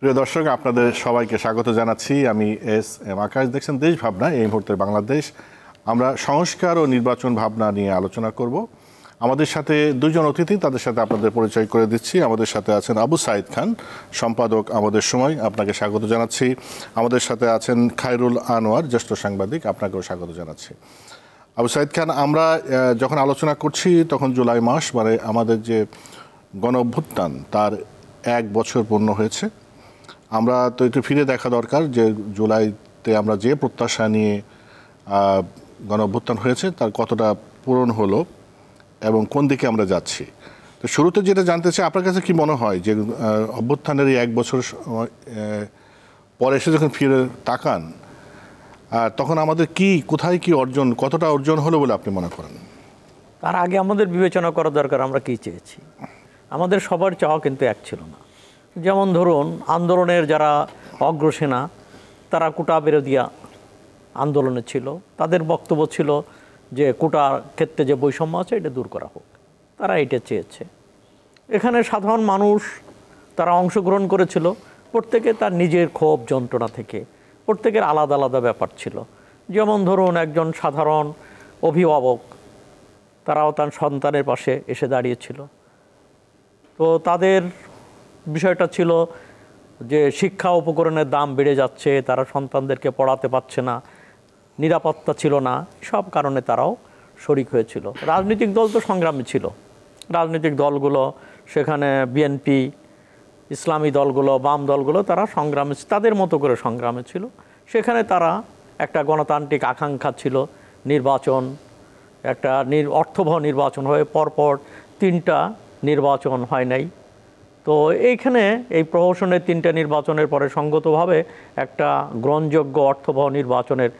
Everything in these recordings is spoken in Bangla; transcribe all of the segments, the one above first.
প্রিয় দর্শক, আপনাদের সবাইকে স্বাগত জানাচ্ছি। আমি এস এম আকাশ। দেখছেন দেশ ভাবনা, এই মুহূর্তের বাংলাদেশ। আমরা সংস্কার ও নির্বাচন ভাবনা নিয়ে আলোচনা করব। আমাদের সাথে দুজন অতিথি, তাদের সাথে আপনাদের পরিচয় করে দিচ্ছি। আমাদের সাথে আছেন আবু সাঈদ খান, সম্পাদক আমাদের সময়, আপনাকে স্বাগত জানাচ্ছি। আমাদের সাথে আছেন খায়রুল আনোয়ার, জ্যেষ্ঠ সাংবাদিক, আপনাকেও স্বাগত জানাচ্ছি। আবু সাঈদ খান, আমরা যখন আলোচনা করছি তখন জুলাই মাস, মানে আমাদের যে গণ অভ্যুত্থান তার 1 বছর পূর্ণ হয়েছে। আমরা তো একটু ফিরে দেখা দরকার যে জুলাইতে আমরা যে প্রত্যাশা নিয়ে গণ অভ্যুত্থান হয়েছে তার কতটা পূরণ হলো এবং কোন দিকে আমরা যাচ্ছি। তো শুরুতে যেটা জানতে চাই, আপনার কাছে কি মনে হয় যে অভ্যুত্থানের এই 1 বছর পরে এসে যখন ফিরে তাকান, তখন আমাদের কোথায় কি অর্জন, কতটা অর্জন হলো বলে আপনি মনে করেন? তার আগে আমাদের বিবেচনা করা দরকার আমরা কি চেয়েছি। আমাদের সবার চাওয়া কিন্তু এক ছিল না। যেমন ধরুন, আন্দোলনের যারা অগ্রসেনা, তারা কোটা বিরোধী আন্দোলনে ছিল। তাদের বক্তব্য ছিল যে কোটার ক্ষেত্রে যে বৈষম্য আছে এটা দূর করা হোক, তারা এটা চেয়েছে। এখানে সাধারণ মানুষ তারা অংশগ্রহণ করেছিল, প্রত্যেকে তার নিজের ক্ষোভ যন্ত্রণা থেকে, প্রত্যেকের আলাদা আলাদা ব্যাপার ছিল। যেমন ধরুন, একজন সাধারণ অভিভাবক, তারাও তার সন্তানের পাশে এসে দাঁড়িয়েছিল। তো তাদের বিষয়টা ছিল যে শিক্ষা উপকরণের দাম বেড়ে যাচ্ছে, তারা সন্তানদেরকে পড়াতে পারছে না, নিরাপত্তা ছিল না, সব কারণে তারাও শরিক হয়েছিল। রাজনৈতিক দল তো সংগ্রামী ছিল, রাজনৈতিক দলগুলো সেখানে বিএনপি, ইসলামী দলগুলো, বাম দলগুলো, তারা সংগ্রামী, তাদের মতো করে সংগ্রামে ছিল। সেখানে তারা একটা গণতান্ত্রিক আকাঙ্ক্ষা ছিল নির্বাচন, একটা অর্থবহ নির্বাচন হয়ে পরপর 3টা নির্বাচন হয় নাই। তো এইখানে এই প্রহসনের 3টা নির্বাচনের পরে সঙ্গতভাবে একটা গ্রহণযোগ্য অর্থবহ নির্বাচনের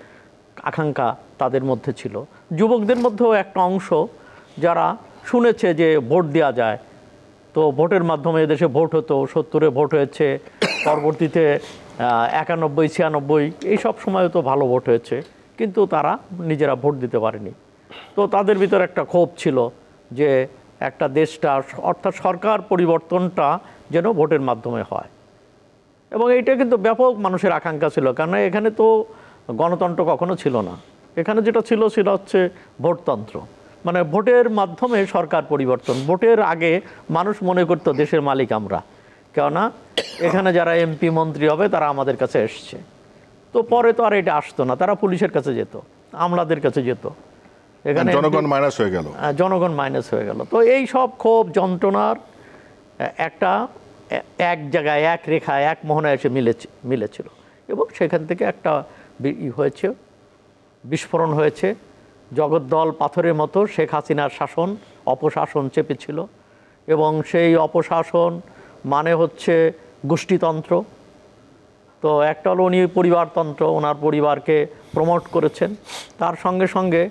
আকাঙ্ক্ষা তাদের মধ্যে ছিল। যুবকদের মধ্যেও একটা অংশ যারা শুনেছে যে ভোট দেওয়া যায়, তো ভোটের মাধ্যমে এদেশে ভোট হতো, 70-এ ভোট হয়েছে, পরবর্তীতে 91, 96 এইসব সময় তো ভালো ভোট হয়েছে, কিন্তু তারা নিজেরা ভোট দিতে পারেনি। তো তাদের ভিতর একটা ক্ষোভ ছিল যে একটা দেশটা, অর্থাৎ সরকার পরিবর্তনটা যেন ভোটের মাধ্যমে হয়। এবং এইটা কিন্তু ব্যাপক মানুষের আকাঙ্ক্ষা ছিল, কারণ এখানে তো গণতন্ত্র কখনো ছিল না। এখানে যেটা ছিল সেটা হচ্ছে ভোটতন্ত্র, মানে ভোটের মাধ্যমে সরকার পরিবর্তন। ভোটের আগে মানুষ মনে করতো দেশের মালিক আমরা, কেননা এখানে যারা এমপি মন্ত্রী হবে তারা আমাদের কাছে এসছে। তো পরে তো আর এটা আসতো না, তারা পুলিশের কাছে যেত, আমলাদের কাছে যেত, এখানে জনগণ মাইনাস হয়ে গেল। জনগণ মাইনাস হয়ে গেল। তো এই সব ক্ষোভ যন্ত্রণার একটা এক জায়গায়, এক রেখায়, এক মোহনায় এসে মিলেছিল এবং সেখান থেকে একটা হয়েছে, বিস্ফোরণ হয়েছে। জগদ্দল পাথরের মতো শেখ হাসিনার শাসন, অপশাসন চেপেছিল এবং সেই অপশাসন মানে হচ্ছে গোষ্ঠীতন্ত্র। তো একটা হলো উনি পরিবারতন্ত্র, ওনার পরিবারকে প্রমোট করেছেন, তার সঙ্গে সঙ্গে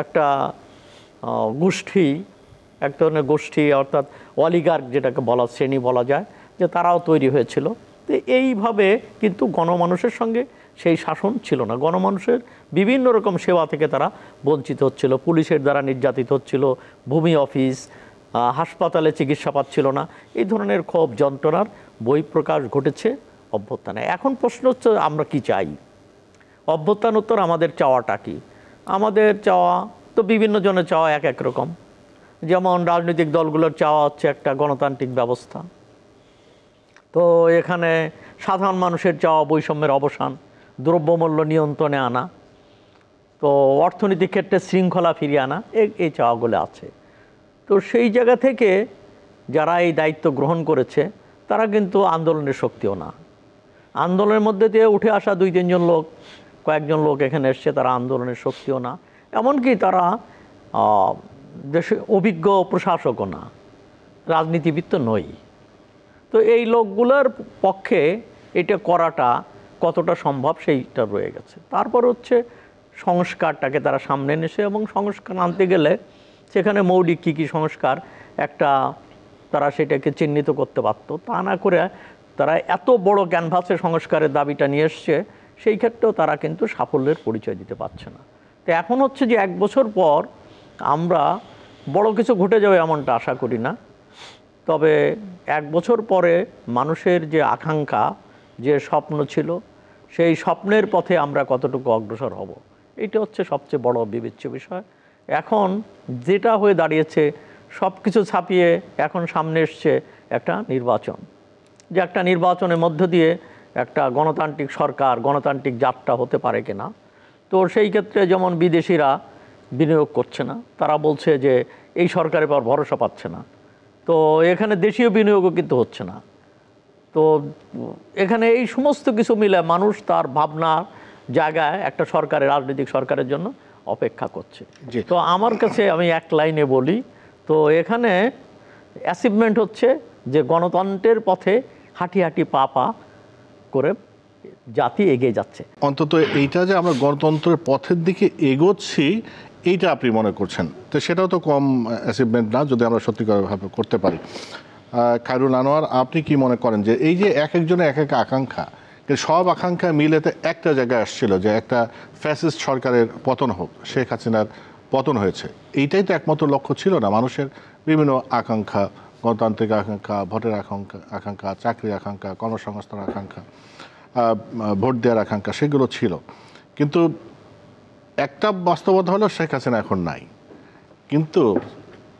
একটা গোষ্ঠী, এক ধরনের গোষ্ঠী, অর্থাৎ অলিগার্ক যেটাকে বলা, শ্রেণী বলা যায়, যে তারাও তৈরি হয়েছিল। তো এইভাবে কিন্তু গণমানুষের সঙ্গে সেই শাসন ছিল না। গণমানুষের বিভিন্ন রকম সেবা থেকে তারা বঞ্চিত হচ্ছিল, পুলিশের দ্বারা নির্যাতিত হচ্ছিল, ভূমি অফিস, হাসপাতালে চিকিৎসা পাচ্ছিল না। এই ধরনের ক্ষোভ যন্ত্রণার বহিঃপ্রকাশ ঘটেছে অভ্যুত্থানে। এখন প্রশ্ন হচ্ছে আমরা কি চাই? অভ্যুত্থান উত্তর আমাদের চাওয়াটা কি? আমাদের চাওয়া তো বিভিন্ন জনের চাওয়া এক এক রকম। যেমন রাজনৈতিক দলগুলোর চাওয়া হচ্ছে একটা গণতান্ত্রিক ব্যবস্থা। তো এখানে সাধারণ মানুষের চাওয়া বৈষম্যের অবসান, দ্রব্যমূল্য নিয়ন্ত্রণে আনা, তো অর্থনৈতিক ক্ষেত্রে শৃঙ্খলা ফিরিয়ে আনা, এই চাওয়াগুলো আছে। তো সেই জায়গা থেকে যারা এই দায়িত্ব গ্রহণ করেছে তারা কিন্তু আন্দোলনের শক্তিও না। আন্দোলনের মধ্যে দিয়ে উঠে আসা 2-3 লোক, কয়েকজন লোক এখানে এসছে, তারা আন্দোলনের শক্তিও না, এমনকি তারা দেশে অভিজ্ঞ প্রশাসকও না, রাজনীতিবিদ তো নই। তো এই লোকগুলোর পক্ষে এটা করাটা কতটা সম্ভব সেইটা রয়ে গেছে। তারপর হচ্ছে সংস্কারটাকে তারা সামনে এনেছে, এবং সংস্কার আনতে গেলে সেখানে মৌলিক কী কী সংস্কার একটা তারা সেটাকে চিহ্নিত করতে পারত, তা না করে তারা এত বড় ক্যানভাসে সংস্কারের দাবিটা নিয়ে এসছে, সেই ক্ষেত্রেও তারা কিন্তু সাফল্যের পরিচয় দিতে পারছে না। তো এখন হচ্ছে যে 1 বছর পর আমরা বড় কিছু ঘটে যাবে এমনটা আশা করি না, তবে 1 বছর পরে মানুষের যে আকাঙ্ক্ষা যে স্বপ্ন ছিল সেই স্বপ্নের পথে আমরা কতটুকু অগ্রসর হব, এটা হচ্ছে সবচেয়ে বড় বিবেচ্য বিষয়। এখন যেটা হয়ে দাঁড়িয়েছে, সব কিছু ছাপিয়ে এখন সামনে এসছে একটা নির্বাচন, যে একটা নির্বাচনের মধ্য দিয়ে একটা গণতান্ত্রিক সরকার, গণতান্ত্রিক যাত্রা হতে পারে কিনা। তো সেই ক্ষেত্রে যেমন বিদেশিরা বিনিয়োগ করছে না, তারা বলছে যে এই সরকারের পর ভরসা পাচ্ছে না। তো এখানে দেশীয় বিনিয়োগও কিন্তু হচ্ছে না। তো এখানে এই সমস্ত কিছু মিলে মানুষ তার ভাবনার জায়গায় একটা সরকারের, রাজনৈতিক সরকারের জন্য অপেক্ষা করছে। তো আমার কাছে, আমি এক লাইনে বলি, তো এখানে অ্যাচিভমেন্ট হচ্ছে যে গণতন্ত্রের পথে হাঁটি হাঁটি পা পা করে জাতি এগিয়ে যাচ্ছে। অন্তত এইটা যে আমরা গণতন্ত্রের পথের দিকে এগোচ্ছি, এইটা আপনি মনে করছেন, তো সেটাও তো কম অ্যাচিভমেন্ট না যদি আমরা সত্যিকারভাবে করতে পারি। খায়রুল আনোয়ার, আপনি কি মনে করেন যে এই যে এক একজনের এক এক আকাঙ্ক্ষা, সব আকাঙ্ক্ষা মিলেতে একটা জায়গায় আসছিল যে একটা ফ্যাসিস্ট সরকারের পতন হোক, শেখ হাসিনার পতন হয়েছে, এইটাই তো একমাত্র লক্ষ্য ছিল না? মানুষের বিভিন্ন আকাঙ্ক্ষা, গণতান্ত্রিক আকাঙ্ক্ষা, ভোটের আকাঙ্ক্ষা, চাকরির আকাঙ্ক্ষা, কর্মসংস্থান আকাঙ্ক্ষা, ভোট দেওয়ার আকাঙ্ক্ষা, সেগুলো ছিল। কিন্তু একটা বাস্তবতা হলো শেখ হাসিনা এখন নাই। কিন্তু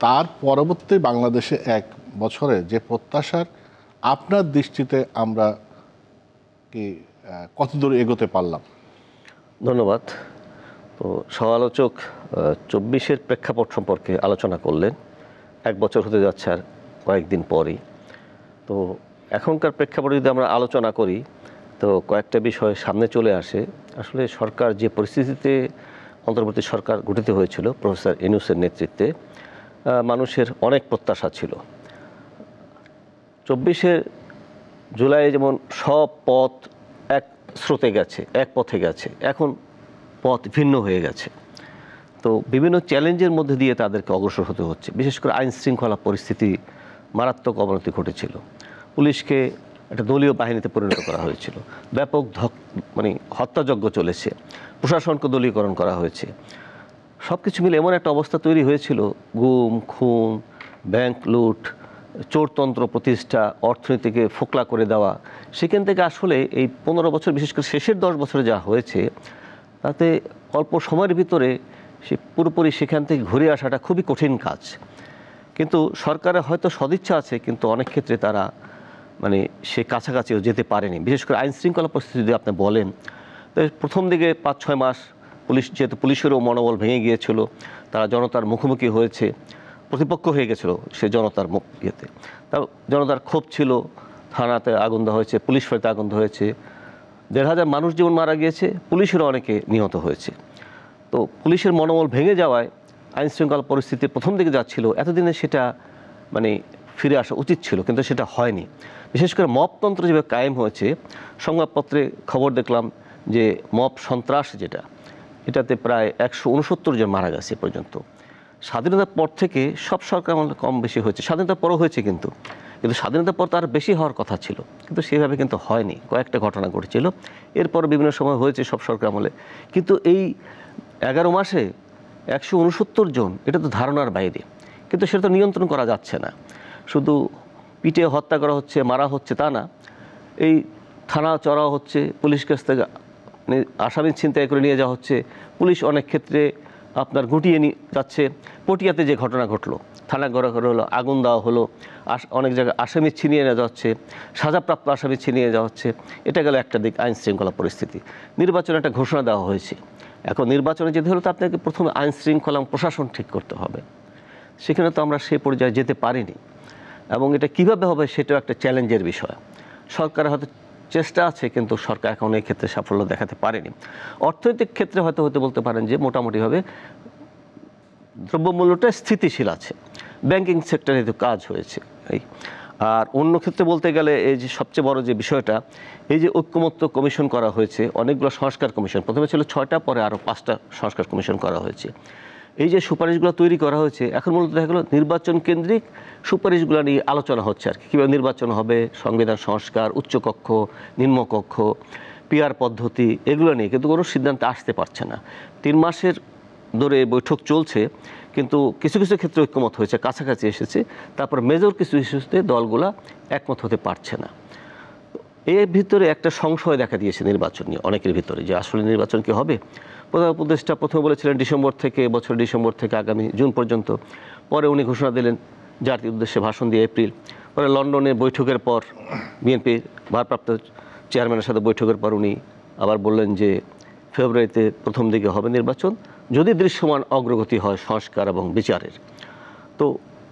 তার পরবর্তী বাংলাদেশে এক বছরে যে প্রত্যাশার, আপনার দৃষ্টিতে আমরা কি কতদূর এগোতে পারলাম? ধন্যবাদ। তো সমালোচক 24-এর প্রেক্ষাপট সম্পর্কে আলোচনা করলেন। এক বছর হতে যাচ্ছে আর কয়েকদিন পরেই। তো এখনকার প্রেক্ষাপটে যদি আমরা আলোচনা করি, তো কয়েকটা বিষয় সামনে চলে আসে। আসলে সরকার যে পরিস্থিতিতে অন্তর্বর্তী সরকার গঠিত হয়েছিল প্রফেসর ইউনূসের নেতৃত্বে, মানুষের অনেক প্রত্যাশা ছিল। 24শে জুলাই যেমন সব পথ এক স্রোতে গেছে, এক পথে গেছে, এখন পথ ভিন্ন হয়ে গেছে। তো বিভিন্ন চ্যালেঞ্জের মধ্যে দিয়ে তাদেরকে অগ্রসর হতে হচ্ছে। বিশেষ করে আইন শৃঙ্খলা পরিস্থিতি মারাত্মক অবনতি ঘটেছিল। পুলিশকে একটা দলীয় বাহিনীতে পরিণত করা হয়েছিল। ব্যাপক হত্যাযজ্ঞ চলেছে। প্রশাসনকে দলীয়করণ করা হয়েছে। সব কিছু মিলে এমন একটা অবস্থা তৈরি হয়েছিল, গুম, খুন, ব্যাংক লুট, চোরতন্ত্র প্রতিষ্ঠা, অর্থনীতিকে ফোকলা করে দেওয়া। সেখান থেকে আসলে এই 15 বছর, বিশেষ করে শেষের 10 বছরে যা হয়েছে, তাতে অল্প সময়ের ভিতরে সে পুরোপুরি সেখান থেকে ঘুরে আসাটা খুবই কঠিন কাজ। কিন্তু সরকারের হয়তো সদিচ্ছা আছে, কিন্তু অনেক ক্ষেত্রে তারা সে কাছাকাছিও যেতে পারেনি। বিশেষ করে আইন শৃঙ্খলা পরিস্থিতি যদি আপনি বলেন, তো প্রথম দিকে 5-6 মাস যেহেতু পুলিশেরও মনোবল ভেঙে গিয়েছিল, তারা জনতার মুখোমুখি হয়েছে, প্রতিপক্ষ হয়ে গেছিল সে জনতার ইয়েতে। তার জনতার ক্ষোভ ছিল, থানাতে আগুন দেওয়া হয়েছে, পুলিশ ফাঁড়িতে আগুন দেওয়া হয়েছে, 1,500 মানুষ জীবন মারা গিয়েছে, পুলিশেরও অনেকে নিহত হয়েছে। তো পুলিশের মনোবল ভেঙে যাওয়ায় আইন শৃঙ্খলা পরিস্থিতি প্রথম দিকে যাচ্ছিল, এতদিনে সেটা ফিরে আসা উচিত ছিল, কিন্তু সেটা হয়নি। বিশেষ করে মবতন্ত্র যেভাবে কায়েম হয়েছে, সংবাদপত্রে খবর দেখলাম যে মব সন্ত্রাস এটাতে প্রায় 169 জন মারা গেছে পর্যন্ত। স্বাধীনতার পর থেকে সব সরকার কম বেশি হয়েছে, স্বাধীনতার পরও হয়েছে, কিন্তু স্বাধীনতার পর তার বেশি হওয়ার কথা ছিল, কিন্তু সেভাবে কিন্তু হয়নি। কয়েকটা ঘটনা ঘটেছিল, এরপর বিভিন্ন সময় হয়েছে সব সরকার আমলে। কিন্তু এই 11 মাসে 169 জন, এটা তো ধারণার বাইরে। কিন্তু সেটা তো নিয়ন্ত্রণ করা যাচ্ছে না। শুধু পিটে হত্যা করা হচ্ছে, মারা হচ্ছে তা না, এই থানা চড়াও হচ্ছে, পুলিশ কাছ থেকে আসামি ছিনতাই করে নিয়ে যাওয়া হচ্ছে। পুলিশ অনেক ক্ষেত্রে আপনার গুটিয়ে নিয়ে যাচ্ছে। পটিয়াতে যে ঘটনা ঘটলো, থানা ঘরে হলো, আগুন দেওয়া হলো, অনেক জায়গায় আসামি ছিনিয়ে নেওয়া যাচ্ছে, সাজাপ্রাপ্ত আসামি ছিনিয়ে যাওয়া হচ্ছে। এটা গেল একটা দিক, আইন শৃঙ্খলা পরিস্থিতি। নির্বাচনে একটা ঘোষণা দেওয়া হয়েছে। এখন নির্বাচনে যেতে হলে তো আপনাকে প্রথমে আইন শৃঙ্খলা প্রশাসন ঠিক করতে হবে। সেখানে তো আমরা সে পর্যায়ে যেতে পারিনি, এবং এটা কিভাবে হবে সেটাও একটা চ্যালেঞ্জের বিষয়। সরকারের হয়তো চেষ্টা আছে, কিন্তু সরকার এখন এই ক্ষেত্রে সাফল্য দেখাতে পারেনি। অর্থনৈতিক ক্ষেত্রে হয়তো বলতে পারেন যে মোটামুটিভাবে দ্রব্যমূল্যটা স্থিতিশীল আছে, ব্যাংকিং সেক্টরে তো কাজ হয়েছে। আর অন্য ক্ষেত্রে বলতে গেলে এই যে সবচেয়ে বড় যে বিষয়টা, এই যে ঐক্যমত্য কমিশন করা হয়েছে, অনেকগুলো সংস্কার কমিশন, প্রথমে ছিল 6টা, পরে আরও 5টা সংস্কার কমিশন করা হয়েছে। এই যে সুপারিশগুলো তৈরি করা হয়েছে, এখন মূলত দেখা গেলো নির্বাচন কেন্দ্রিক সুপারিশগুলো নিয়ে আলোচনা হচ্ছে আর কি। কীভাবে নির্বাচন হবে, সংবিধান সংস্কার, উচ্চকক্ষ, নিম্নকক্ষ, পিআর পদ্ধতি, এগুলো নিয়ে কিন্তু কোনো সিদ্ধান্তে আসতে পারছে না। 3 মাসের ধরে বৈঠক চলছে, কিন্তু কিছু কিছু ক্ষেত্রে ঐক্যমত হয়েছে, কাছাকাছি এসেছে। তারপর মেজর কিছু ইস্যুতে দলগুলা একমত হতে পারছে না। এর ভিতরে একটা সংশয় দেখা দিয়েছে নির্বাচন নিয়ে অনেকের ভিতরে, যে আসলে নির্বাচন কি হবে। প্রধান উপদেষ্টা প্রথমে বলেছিলেন বছর ডিসেম্বর থেকে আগামী জুন পর্যন্ত। পরে উনি ঘোষণা দিলেন জাতির উদ্দেশ্যে ভাষণ দিয়ে এপ্রিল। পরে লন্ডনে বৈঠকের পর বিএনপির ভারপ্রাপ্ত চেয়ারম্যানের সাথে বৈঠকের পর উনি আবার বললেন যে ফেব্রুয়ারিতে প্রথম দিকে হবে নির্বাচন, যদি দৃশ্যমান অগ্রগতি হয় সংস্কার এবং বিচারের। তো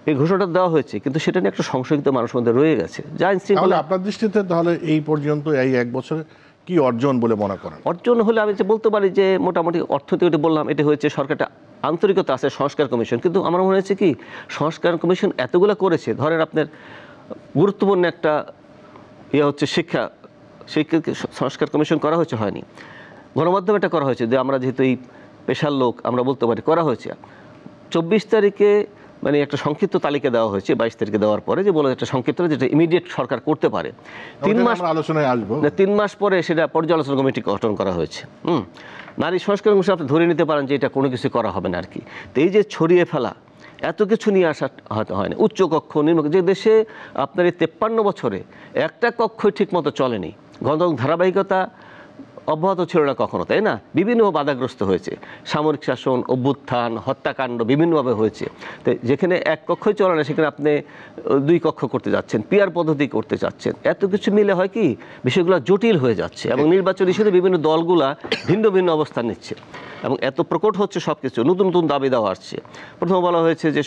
এই ঘোষণাটা দেওয়া হয়েছে, কিন্তু সেটা নিয়ে একটা সংশয় কিন্তু মানুষের মধ্যে রয়ে গেছে। যা তাহলে আপনার দৃষ্টিতে তাহলে এই পর্যন্ত এই এক বছরে কি অর্জন বলে মনে করেন? অর্জন হলে আমি যে বলতে পারি যে মোটামুটি অর্থনীতি বললাম, এটা হয়েছে সরকারটা আন্তরিকতা আছে সংস্কার কমিশন। কিন্তু আমার মনে হয়েছে কি সংস্কার কমিশন এতগুলো করেছে, ধরেন আপনার গুরুত্বপূর্ণ একটা হচ্ছে শিক্ষা সংস্কার কমিশন করা হয়েছে, হয়নি। গণমাধ্যমে এটা করা হয়েছে, যে আমরা যেহেতু এই পেশার লোক আমরা বলতে পারি করা হয়েছে। 24 তারিখে মানে একটা সংক্ষিপ্ত তালিকা দেওয়া হয়েছে, 22 তারিখে দেওয়ার পরে যে বলে একটা সংক্ষিপ্ত, যেটা ইমিডিয়েট সরকার করতে পারে। 3 মাস আলোচনায় আসবো, 3 মাস পরে সেটা পর্যালোচনা কমিটি গঠন করা হয়েছে। নারী সংস্কার কমিশন আপনি ধরে নিতে পারেন যে এটা কোনো কিছু করা হবে না আর কি। তো এই যে ছড়িয়ে ফেলা, এত কিছু নিয়ে আসা হয়তো হয় না। উচ্চ কক্ষ নিম্ন, যে দেশে আপনার এই 53 বছরে একটা কক্ষই ঠিক মতো চলেনি, গণতন্ত্র ধারাবাহিকতা অব্যাহত ছিল না কখনো, তাই না? বিভিন্ন বাধাগ্রস্ত হয়েছে, সামরিক শাসন, অভ্যুত্থান, হত্যাকাণ্ড বিভিন্নভাবে হয়েছে। তো যেখানে এক কক্ষই চলে না, সেখানে আপনি 2 কক্ষ করতে যাচ্ছেন, পিয়ার পদ্ধতি করতে যাচ্ছেন। এত কিছু মিলে হয় কি বিষয়গুলো জটিল হয়ে যাচ্ছে, এবং নির্বাচন ইস্যুতে বিভিন্ন দলগুলা ভিন্ন ভিন্ন অবস্থান নিচ্ছে, এবং এত প্রকট হচ্ছে সব কিছু, নতুন নতুন দাবি দেওয়া আসছে। প্রথমে বলা হয়েছে যে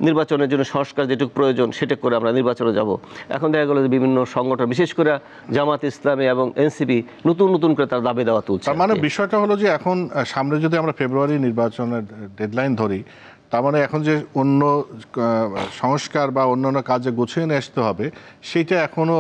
নির্বাচনের জন্য সংস্কার যেটুকু প্রয়োজন সেটা করে আমরা নির্বাচনে যাব। এখন দেখা গেল যে বিভিন্ন সংগঠন, বিশেষ করে জামাত ইসলামী এবং এনসিপি নতুন নতুন করে তার দাবি দেওয়া তুলছে। তার মানে বিষয়টা হলো যে এখন সামনে যদি আমরা ফেব্রুয়ারি নির্বাচনের ডেডলাইন ধরি, তার মানে এখন যে অন্য সংস্কার বা অন্যান্য কাজে গুছিয়ে নিয়ে আসতে হবে, সেইটা এখনো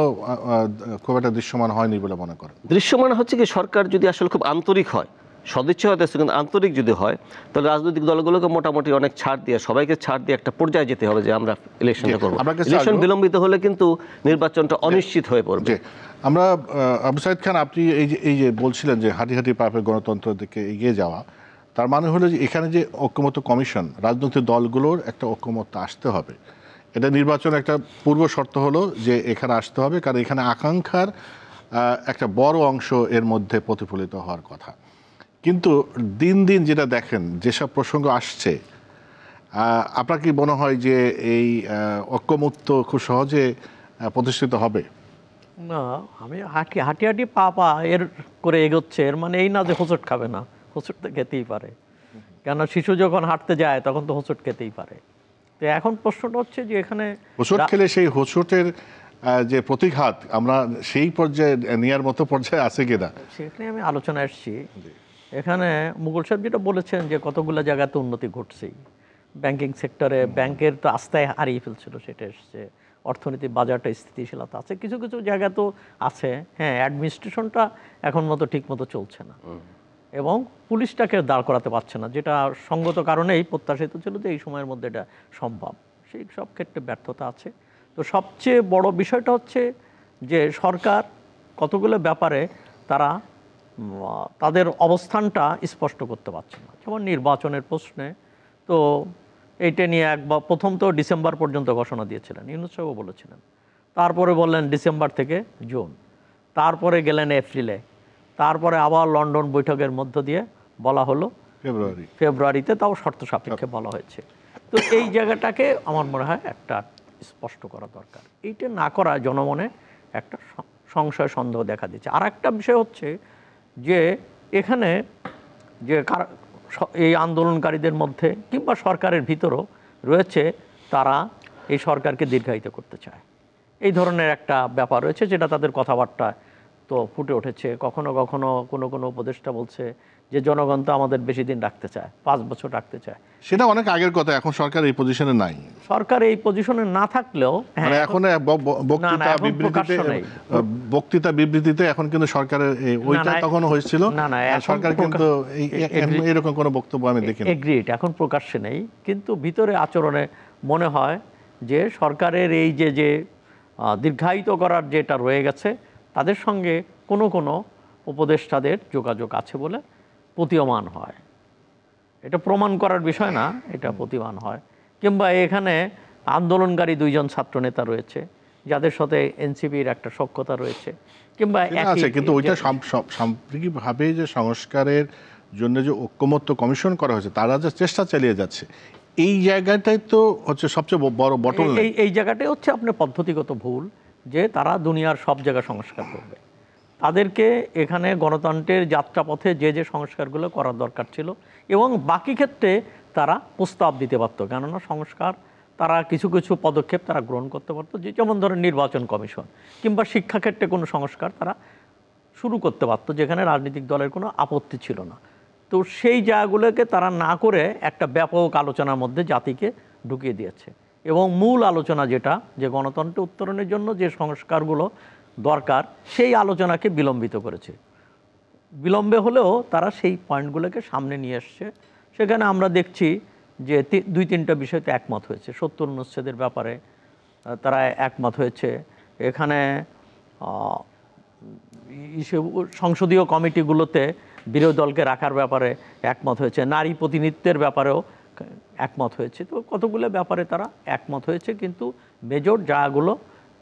খুব একটা দৃশ্যমান হয়নি বলে মনে করেন? দৃশ্যমান হচ্ছে কি সরকার যদি আসলে খুব আন্তরিক হয়, সদিচ্ছা হয়তো কিন্তু আন্তরিক যদি হয়, তাহলে রাজনৈতিক দলগুলোকে মোটামুটি অনেক ছাড় দিয়ে, সবাইকে ছাড় দিয়ে একটা পর্যায়ে যেতে হবে যে আমরা ইলেকশনটা করবো। ইলেকশন বিলম্বিত হলে কিন্তু নির্বাচনটা অনিশ্চিত হয়ে পড়বে। আমরা আবু সাইদ খান, আপনি এই যে বলছিলেন যে হাঁটি হাঁটি পাপে গণতন্ত্রের দিকে এগিয়ে যাওয়া, তার মানে হলো যে এখানে যে ঐক্যমত্য কমিশন, রাজনৈতিক দলগুলোর একটা ঐক্যমত্য আসতে হবে। এটা নির্বাচন একটা পূর্ব শর্ত হলো যে এখানে আসতে হবে, কারণ এখানে আকাঙ্ক্ষার একটা বড় অংশ এর মধ্যে প্রতিফলিত হওয়ার কথা। কিন্তু দিন দিন যেটা দেখেন, যেসব প্রসঙ্গ আসছে, আপনার কি মনে হয় যে এই ঐক্যমত্য খুব সহজে প্রতিষ্ঠিত হবে? না, আমি হাঁটি হাঁটি পা এর করে এগোচ্ছে, এর মানে এই না যে হোঁচট খাবে না, হোঁচট তো খেতেই পারে। কেন শিশু যখন হাঁটতে যায় তখন তো হোঁচট খেতেই পারে। তো এখন প্রশ্নটা হচ্ছে যে এখানে হোঁচট খেলে সেই হোঁচটের যে প্রতিঘাত আমরা সেই পর্যায়ে নেওয়ার মতো পর্যায়ে আছে কিনা, সেখানে আমি আলোচনা এসেছি। এখানে মুঘল সাহেব যেটা বলেছেন যে কতগুলো জায়গাতে উন্নতি ঘটছেই, ব্যাংকিং সেক্টরে ব্যাংকের তো আস্থায় হারিয়ে ফেলছিল, সেটা এসছে। অর্থনীতি বাজারটা স্থিতিশীলতা আছে, কিছু কিছু জায়গা তো আছে। হ্যাঁ, অ্যাডমিনিস্ট্রেশনটা এখন মতো ঠিক মতো চলছে না, এবং পুলিশটাকে দাঁড় করাতে পারছে না, যেটা সঙ্গত কারণেই প্রত্যাশিত ছিল যে এই সময়ের মধ্যে এটা সম্ভব। সেই সব ক্ষেত্রে ব্যর্থতা আছে। তো সবচেয়ে বড় বিষয়টা হচ্ছে যে সরকার কতগুলো ব্যাপারে তারা তাদের অবস্থানটা স্পষ্ট করতে পারছে না। যেমন নির্বাচনের প্রশ্নে তো এইটা নিয়ে একবার প্রথম তো ডিসেম্বর পর্যন্ত ঘোষণা দিয়েছিলেন, ইউনূস সাহেবও বলেছিলেন। তারপরে বললেন ডিসেম্বর থেকে জুন, তারপরে গেলেন এপ্রিলে, তারপরে আবার লন্ডন বৈঠকের মধ্য দিয়ে বলা হলো ফেব্রুয়ারিতে, তাও শর্ত সাপেক্ষে বলা হয়েছে। তো এই জায়গাটাকে আমার মনে হয় একটা স্পষ্ট করা দরকার। এইটা না করা জনমনে একটা সংশয় সন্দেহ দেখা দিচ্ছে। আর একটা বিষয় হচ্ছে যে এখানে যে এই আন্দোলনকারীদের মধ্যে কিংবা সরকারের ভিতরও রয়েছে, তারা এই সরকারকে দীর্ঘায়িত করতে চায়, এই ধরনের একটা ব্যাপার রয়েছে, যেটা তাদের কথাবার্তা তো ফুটে উঠেছে। কখনো কখনো কোনো কোনো উপদেষ্টা বলছে যে জনগণ তো আমাদের বেশি দিন রাখতে চায়, 5 বছর রাখতে চায়। সেটা অনেক আগের কথা, এখন সরকার এই পজিশনে নাই। সরকার এই পজিশনে না থাকলেও এখন বক্তৃতা বিবৃতিতে এখন কিন্তু সরকারের ওইটা তখন হয়েছিল না, সরকার কিন্তু এরকম কোনো বক্তব্য আমি দেখিনি। এগ্রিড এখন প্রকাশ্যে নেই, কিন্তু ভিতরে আচরণে মনে হয় যে সরকারের এই যে দীর্ঘায়িত করার যেটা রয়ে গেছে, তাদের সঙ্গে কোনো কোনো উপদেষ্টাদের যোগাযোগ আছে বলে প্রতীয়মান হয়। এটা প্রমাণ করার বিষয় না, এটা প্রতীয়মান হয়। কিংবা এখানে আন্দোলনকারী 2 জন ছাত্রনেতা রয়েছে, যাদের সাথে এনসিপির একটা সখ্যতা রয়েছে, কিংবা আছে, কিন্তু ওইটা সাম্প্রতিকভাবে যে সংস্কারের জন্য যে ঐক্যমত্য কমিশন করা হয়েছে, তারা যে চেষ্টা চালিয়ে যাচ্ছে, এই জায়গাটাই তো হচ্ছে সবচেয়ে বড় বটল। এই জায়গাটাই হচ্ছে আপনার পদ্ধতিগত ভুল, যে তারা দুনিয়ার সব জায়গা সংস্কার করবে। তাদেরকে এখানে গণতন্ত্রের যাত্রাপথে যে যে সংস্কারগুলো করার দরকার ছিল, এবং বাকি ক্ষেত্রে তারা প্রস্তাব দিতে পারত, কেননা সংস্কার তারা কিছু কিছু পদক্ষেপ তারা গ্রহণ করতে পারতো, যেমন ধরেন নির্বাচন কমিশন, কিংবা শিক্ষাক্ষেত্রে কোনো সংস্কার তারা শুরু করতে পারতো, যেখানে রাজনৈতিক দলের কোনো আপত্তি ছিল না। তো সেই জায়গাগুলোকে তারা না করে একটা ব্যাপক আলোচনার মধ্যে জাতিকে ঢুকিয়ে দিয়েছে, এবং মূল আলোচনা যেটা, যে গণতন্ত্র উত্তরণের জন্য যে সংস্কারগুলো দরকার, সেই আলোচনাকে বিলম্বিত করেছে। বিলম্বে হলেও তারা সেই পয়েন্টগুলোকে সামনে নিয়ে এসছে। সেখানে আমরা দেখছি যে 2-3টা বিষয়তে একমত হয়েছে। 70 অনুচ্ছেদের ব্যাপারে তারা একমত হয়েছে। এখানে সংসদীয় কমিটিগুলোতে বিরোধী দলকে রাখার ব্যাপারে একমত হয়েছে। নারী প্রতিনিধিত্বের ব্যাপারেও একমত হয়েছে। তো কতগুলো ব্যাপারে তারা একমত হয়েছে, কিন্তু মেজর জায়গাগুলো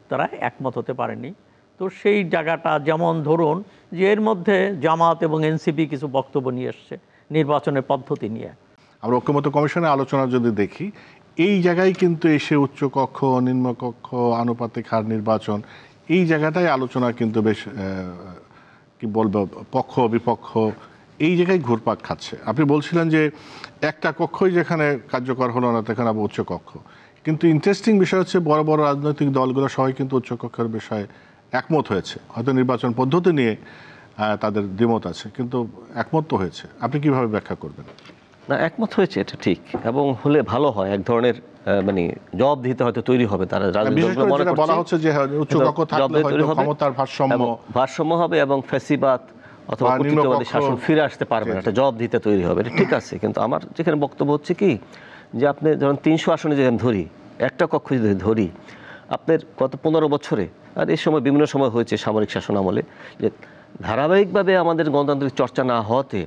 তারা একমত হতে পারেনি। তো সেই জায়গাটা, যেমন ধরুন যে এর মধ্যে জামাত এবং এনসিপি কিছু বক্তব্য নিয়ে এসছে নির্বাচনের পদ্ধতি নিয়ে। আমরা ঐক্যমত্য কমিশনের আলোচনা যদি দেখি, এই জায়গায় কিন্তু এসে উচ্চকক্ষ, নিম্নকক্ষ, আনুপাতিক হার নির্বাচন, এই জায়গাটায় আলোচনা কিন্তু বেশ কি বলবো, পক্ষ বিপক্ষ এই জায়গায় ঘুরপাক খাচ্ছে। আপনি বলছিলেন যে একটা কক্ষই যেখানে কার্যকর হলো না, সেখানে আবার উচ্চকক্ষ। কিন্তু ইন্টারেস্টিং বিষয় হচ্ছে, বড় বড় রাজনৈতিক দলগুলো সবাই কিন্তু উচ্চকক্ষের বিষয়ে একমত হয়েছে। হয়তো নির্বাচন পদ্ধতি নিয়ে তাদের দ্বিমত আছে, কিন্তু একমত তো হয়েছে। আপনি কিভাবে ব্যাখ্যা করবেন? না, একমত হয়েছে, এটা ঠিক, এবং হলে ভালো হয়। এক ধরনের মানে জবাব দিতে হয়তো তৈরি হবে। তারা বলা হচ্ছে যে উচ্চকক্ষ থাকলে হয়তো ক্ষমতার ভারসাম্য হবে, এবং ফ্যাসিবাদ অথবা কর্তৃত্ববাদী শাসন ফিরে আসতে পারবে না, একটা জবাব দিতে তৈরি হবে। এটা ঠিক আছে, কিন্তু আমার যেখানে বক্তব্য হচ্ছে কি, যে আপনি ধরুন 300 আসনে যদি ধরি, একটা কক্ষ যদি ধরি, আপনার গত 15 বছরে, আর এই সময় বিভিন্ন সময় হয়েছে সামরিক শাসন আমলে, যে ধারাবাহিকভাবে আমাদের গণতান্ত্রিক চর্চা না হওয়াতে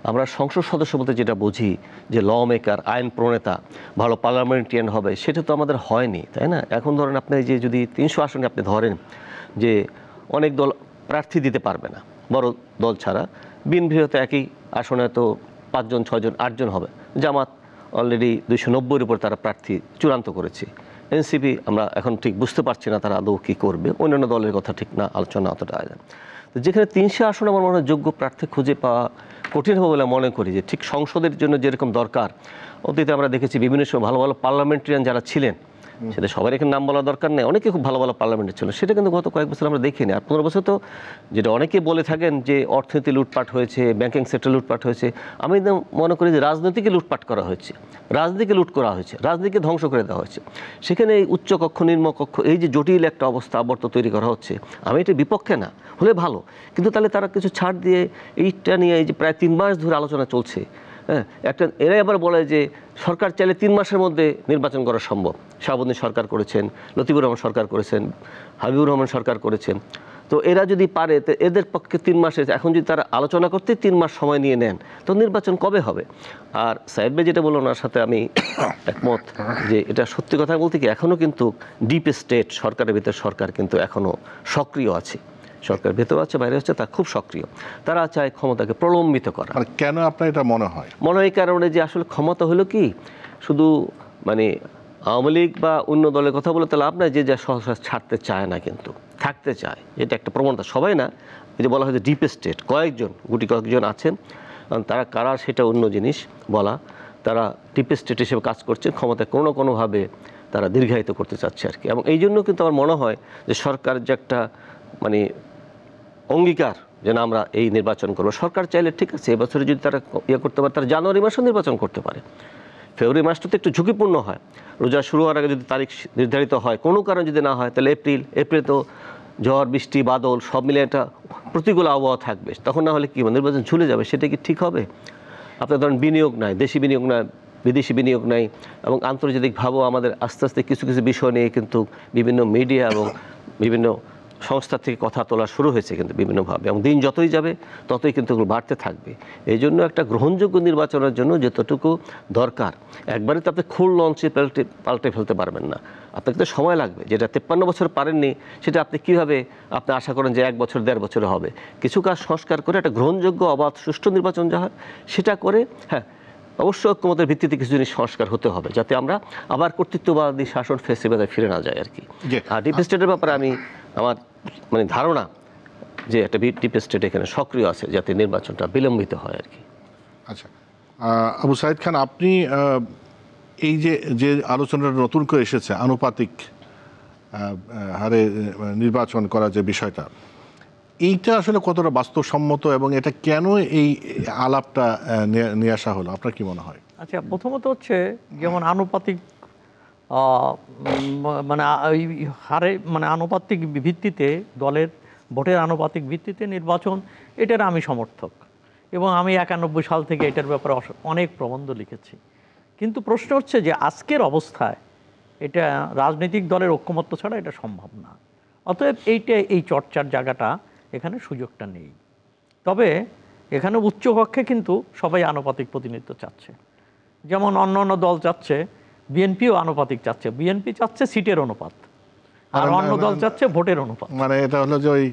আমরা সংসদ সদস্য বলতে যেটা বুঝি, যে ল মেকার, আইন প্রণেতা, ভালো পার্লামেন্টেরিয়ান হবে, সেটা তো আমাদের হয়নি, তাই না? এখন ধরেন আপনি যে যদি 300 আসনে আপনি ধরেন যে অনেক দল প্রার্থী দিতে পারবে না, বড় দল ছাড়া। বিএনপি হয়তো একই আসনে তো 5 জন 6 জন 8 জন হবে। জামাত অলরেডি 290-এর উপর তারা প্রার্থী চূড়ান্ত করেছে। এনসিপি আমরা এখন ঠিক বুঝতে পারছি না তারা আদৌ কী করবে। অন্যান্য দলের কথা ঠিক না, আলোচনা অতটা আয়োজন। তো যেখানে 300 আসনে আমার মনে হয় যোগ্য প্রার্থী খুঁজে পাওয়া কঠিন হবে বলে মনে করি, যে ঠিক সংসদের জন্য যেরকম দরকার, অতীতে আমরা দেখেছি বিভিন্ন সময় ভালো ভালো পার্লামেন্টারিয়ান যারা ছিলেন, সেটা সবার এখানে নাম বলার দরকার নেই, অনেকে খুব ভালো ভালো পার্লামেন্টে ছিল, সেটা কিন্তু গত কয়েক বছর আমরা দেখিনি। আর 15 বছর তো যেটা অনেকে বলে থাকেন যে অর্থনীতি লুটপাট হয়েছে, ব্যাংকিং সেক্টর লুটপাট হয়েছে, আমি মনে করি যে রাজনীতিকে লুটপাট করা হয়েছে, রাজনীতিকে লুট করা হয়েছে, রাজনীতিকে ধ্বংস করে দেওয়া হয়েছে। সেখানে এই উচ্চকক্ষ নিম্নকক্ষ, এই যে জটিল একটা অবস্থা আবর্ত তৈরি করা হচ্ছে, আমি এটা বিপক্ষে না, হলে ভালো, কিন্তু তাহলে তারা কিছু ছাড় দিয়ে এইটা নিয়ে এই যে প্রায় 3 মাস ধরে আলোচনা চলছে, হ্যাঁ, এরাই আবার বলে যে সরকার চাইলে 3 মাসের মধ্যে নির্বাচন করা সম্ভব। শাহাবুদ্দিন সরকার করেছেন, লতিফুর রহমান সরকার করেছেন, হাবিবুর রহমান সরকার করেছেন। তো এরা যদি পারে, তো এদের পক্ষে 3 মাসে, এখন যদি তারা আলোচনা করতে 3 মাস সময় নিয়ে নেন, তো নির্বাচন কবে হবে? আর সাহেব ভাই যেটা বললো, ওনার সাথে আমি একমত, যে এটা সত্যি কথা বলতে কি, এখনও কিন্তু ডিপ স্টেট, সরকারের ভিতর সরকার কিন্তু এখনও সক্রিয় আছে, সরকার ভেতর আছে, বাইরে হচ্ছে, তা খুব সক্রিয়। তারা চায় ক্ষমতাকে প্রলম্বিত করা। কেন আপনার এটা মনে হয়? মনে হয় এই কারণে যে আসলে ক্ষমতা হলো কি, শুধু মানে আওয়ামী লীগ বা অন্য দলের কথা বলে তো লাভ নাই, যে যা সহসা ছাড়তে চায় না, কিন্তু থাকতে চায়, এটা একটা প্রবণতা। সবাই না, এই যে বলা হয় যে ডিপ স্টেট, কয়েকজন, গুটি কয়েকজন আছেন, তারা কারা সেটা অন্য জিনিস বলা, তারা ডিপ স্টেট হিসেবে কাজ করছে, ক্ষমতা কোনো কোনোভাবে তারা দীর্ঘায়িত করতে চাচ্ছে আর কি। এবং এই জন্য কিন্তু আমার মনে হয় যে সরকার যে একটা মানে অঙ্গীকার, যে না আমরা এই নির্বাচন করবো, সরকার চাইলে ঠিক আছে এবছরে যদি তারা ইয়ে করতে পারে, তারা জানুয়ারি মাসে নির্বাচন করতে পারে। ফেব্রুয়ারি মাসটা তো একটু ঝুঁকিপূর্ণ হয়, রোজা শুরু হওয়ার আগে যদি তারিখ নির্ধারিত হয়, কোনো কারণে যদি না হয়, তাহলে এপ্রিল তো ঝড় বৃষ্টি বাদল সব মিলে একটা প্রতিকূল আবহাওয়া থাকবে, তখন না হলে কি নির্বাচন ঝুলে যাবে, সেটা কি ঠিক হবে? আপনার ধরেন বিনিয়োগ নাই, দেশি বিনিয়োগ নাই, বিদেশি বিনিয়োগ নাই, এবং আন্তর্জাতিকভাবেও আমাদের আস্তে আস্তে কিছু কিছু বিষয় নিয়ে কিন্তু বিভিন্ন মিডিয়া এবং বিভিন্ন সংস্থা থেকে কথা তোলা শুরু হয়েছে কিন্তু বিভিন্নভাবে, এবং দিন যতই যাবে ততই কিন্তু এগুলো বাড়তে থাকবে। এই জন্য একটা গ্রহণযোগ্য নির্বাচনের জন্য যতটুকু দরকার, একবারে তো আপনি খোল লঞ্চে পাল্টে ফেলতে পারবেন না। আপনাকে তো সময় লাগবে। যেটা 53 বছর পারেননি সেটা আপনি কীভাবে আপনি আশা করেন যে 1 বছর 1.5 বছরে হবে? কিছু কাজ সংস্কার করে একটা গ্রহণযোগ্য অবাধ সুষ্ঠু নির্বাচন যা হয় সেটা করে, হ্যাঁ অবশ্যই ঐক্যমতের ভিত্তিতে কিছু জিনিস সংস্কার হতে হবে যাতে আমরা আবার কর্তৃত্ববাদী শাসন ফেসিবাদে ফিরে না যায় আর কি। আর ডিপ স্টেটের ব্যাপারে আমার মানে ধারণা যে একটা ডিপ স্টেট এখানে সক্রিয় আছে যাতে নির্বাচনটা বিলম্বিত হয় আর কি। আচ্ছা, আবু সাইদ খান, আপনি এই যে আলোচনাটা নতুন করে এসেছে আনুপাতিক হারে নির্বাচন করার যে বিষয়টা, এইটা আসলে কতটা বাস্তবসম্মত এবং এটা কেন এই আলাপটা নিয়ে আসা হলো আপনার কি মনে হয়? আচ্ছা, প্রথমত হচ্ছে যেমন আনুপাতিক মানে ওই হারে মানে আনুপাতিক ভিত্তিতে দলের ভোটের আনুপাতিক ভিত্তিতে নির্বাচন, এটার আমি সমর্থক এবং আমি 91 সাল থেকে এটার ব্যাপারে অনেক প্রবন্ধ লিখেছি। কিন্তু প্রশ্ন হচ্ছে যে আজকের অবস্থায় এটা রাজনৈতিক দলের ঐক্যমত্য ছাড়া এটা সম্ভব না। অতএব এই চর্চার জায়গাটা এখানে সুযোগটা নেই। তবে এখানে উচ্চকক্ষে কিন্তু সবাই আনুপাতিক প্রতিনিধিত্ব চাচ্ছে, যেমন অন্য দল চাচ্ছে, বিএনপিও আনুপাতিক চাচ্ছে। বিএনপি চাচ্ছে সিটের অনুপাত, আর অন্য দল চাচ্ছে ভোটের অনুপাত। মানে এটা হলো যে ওই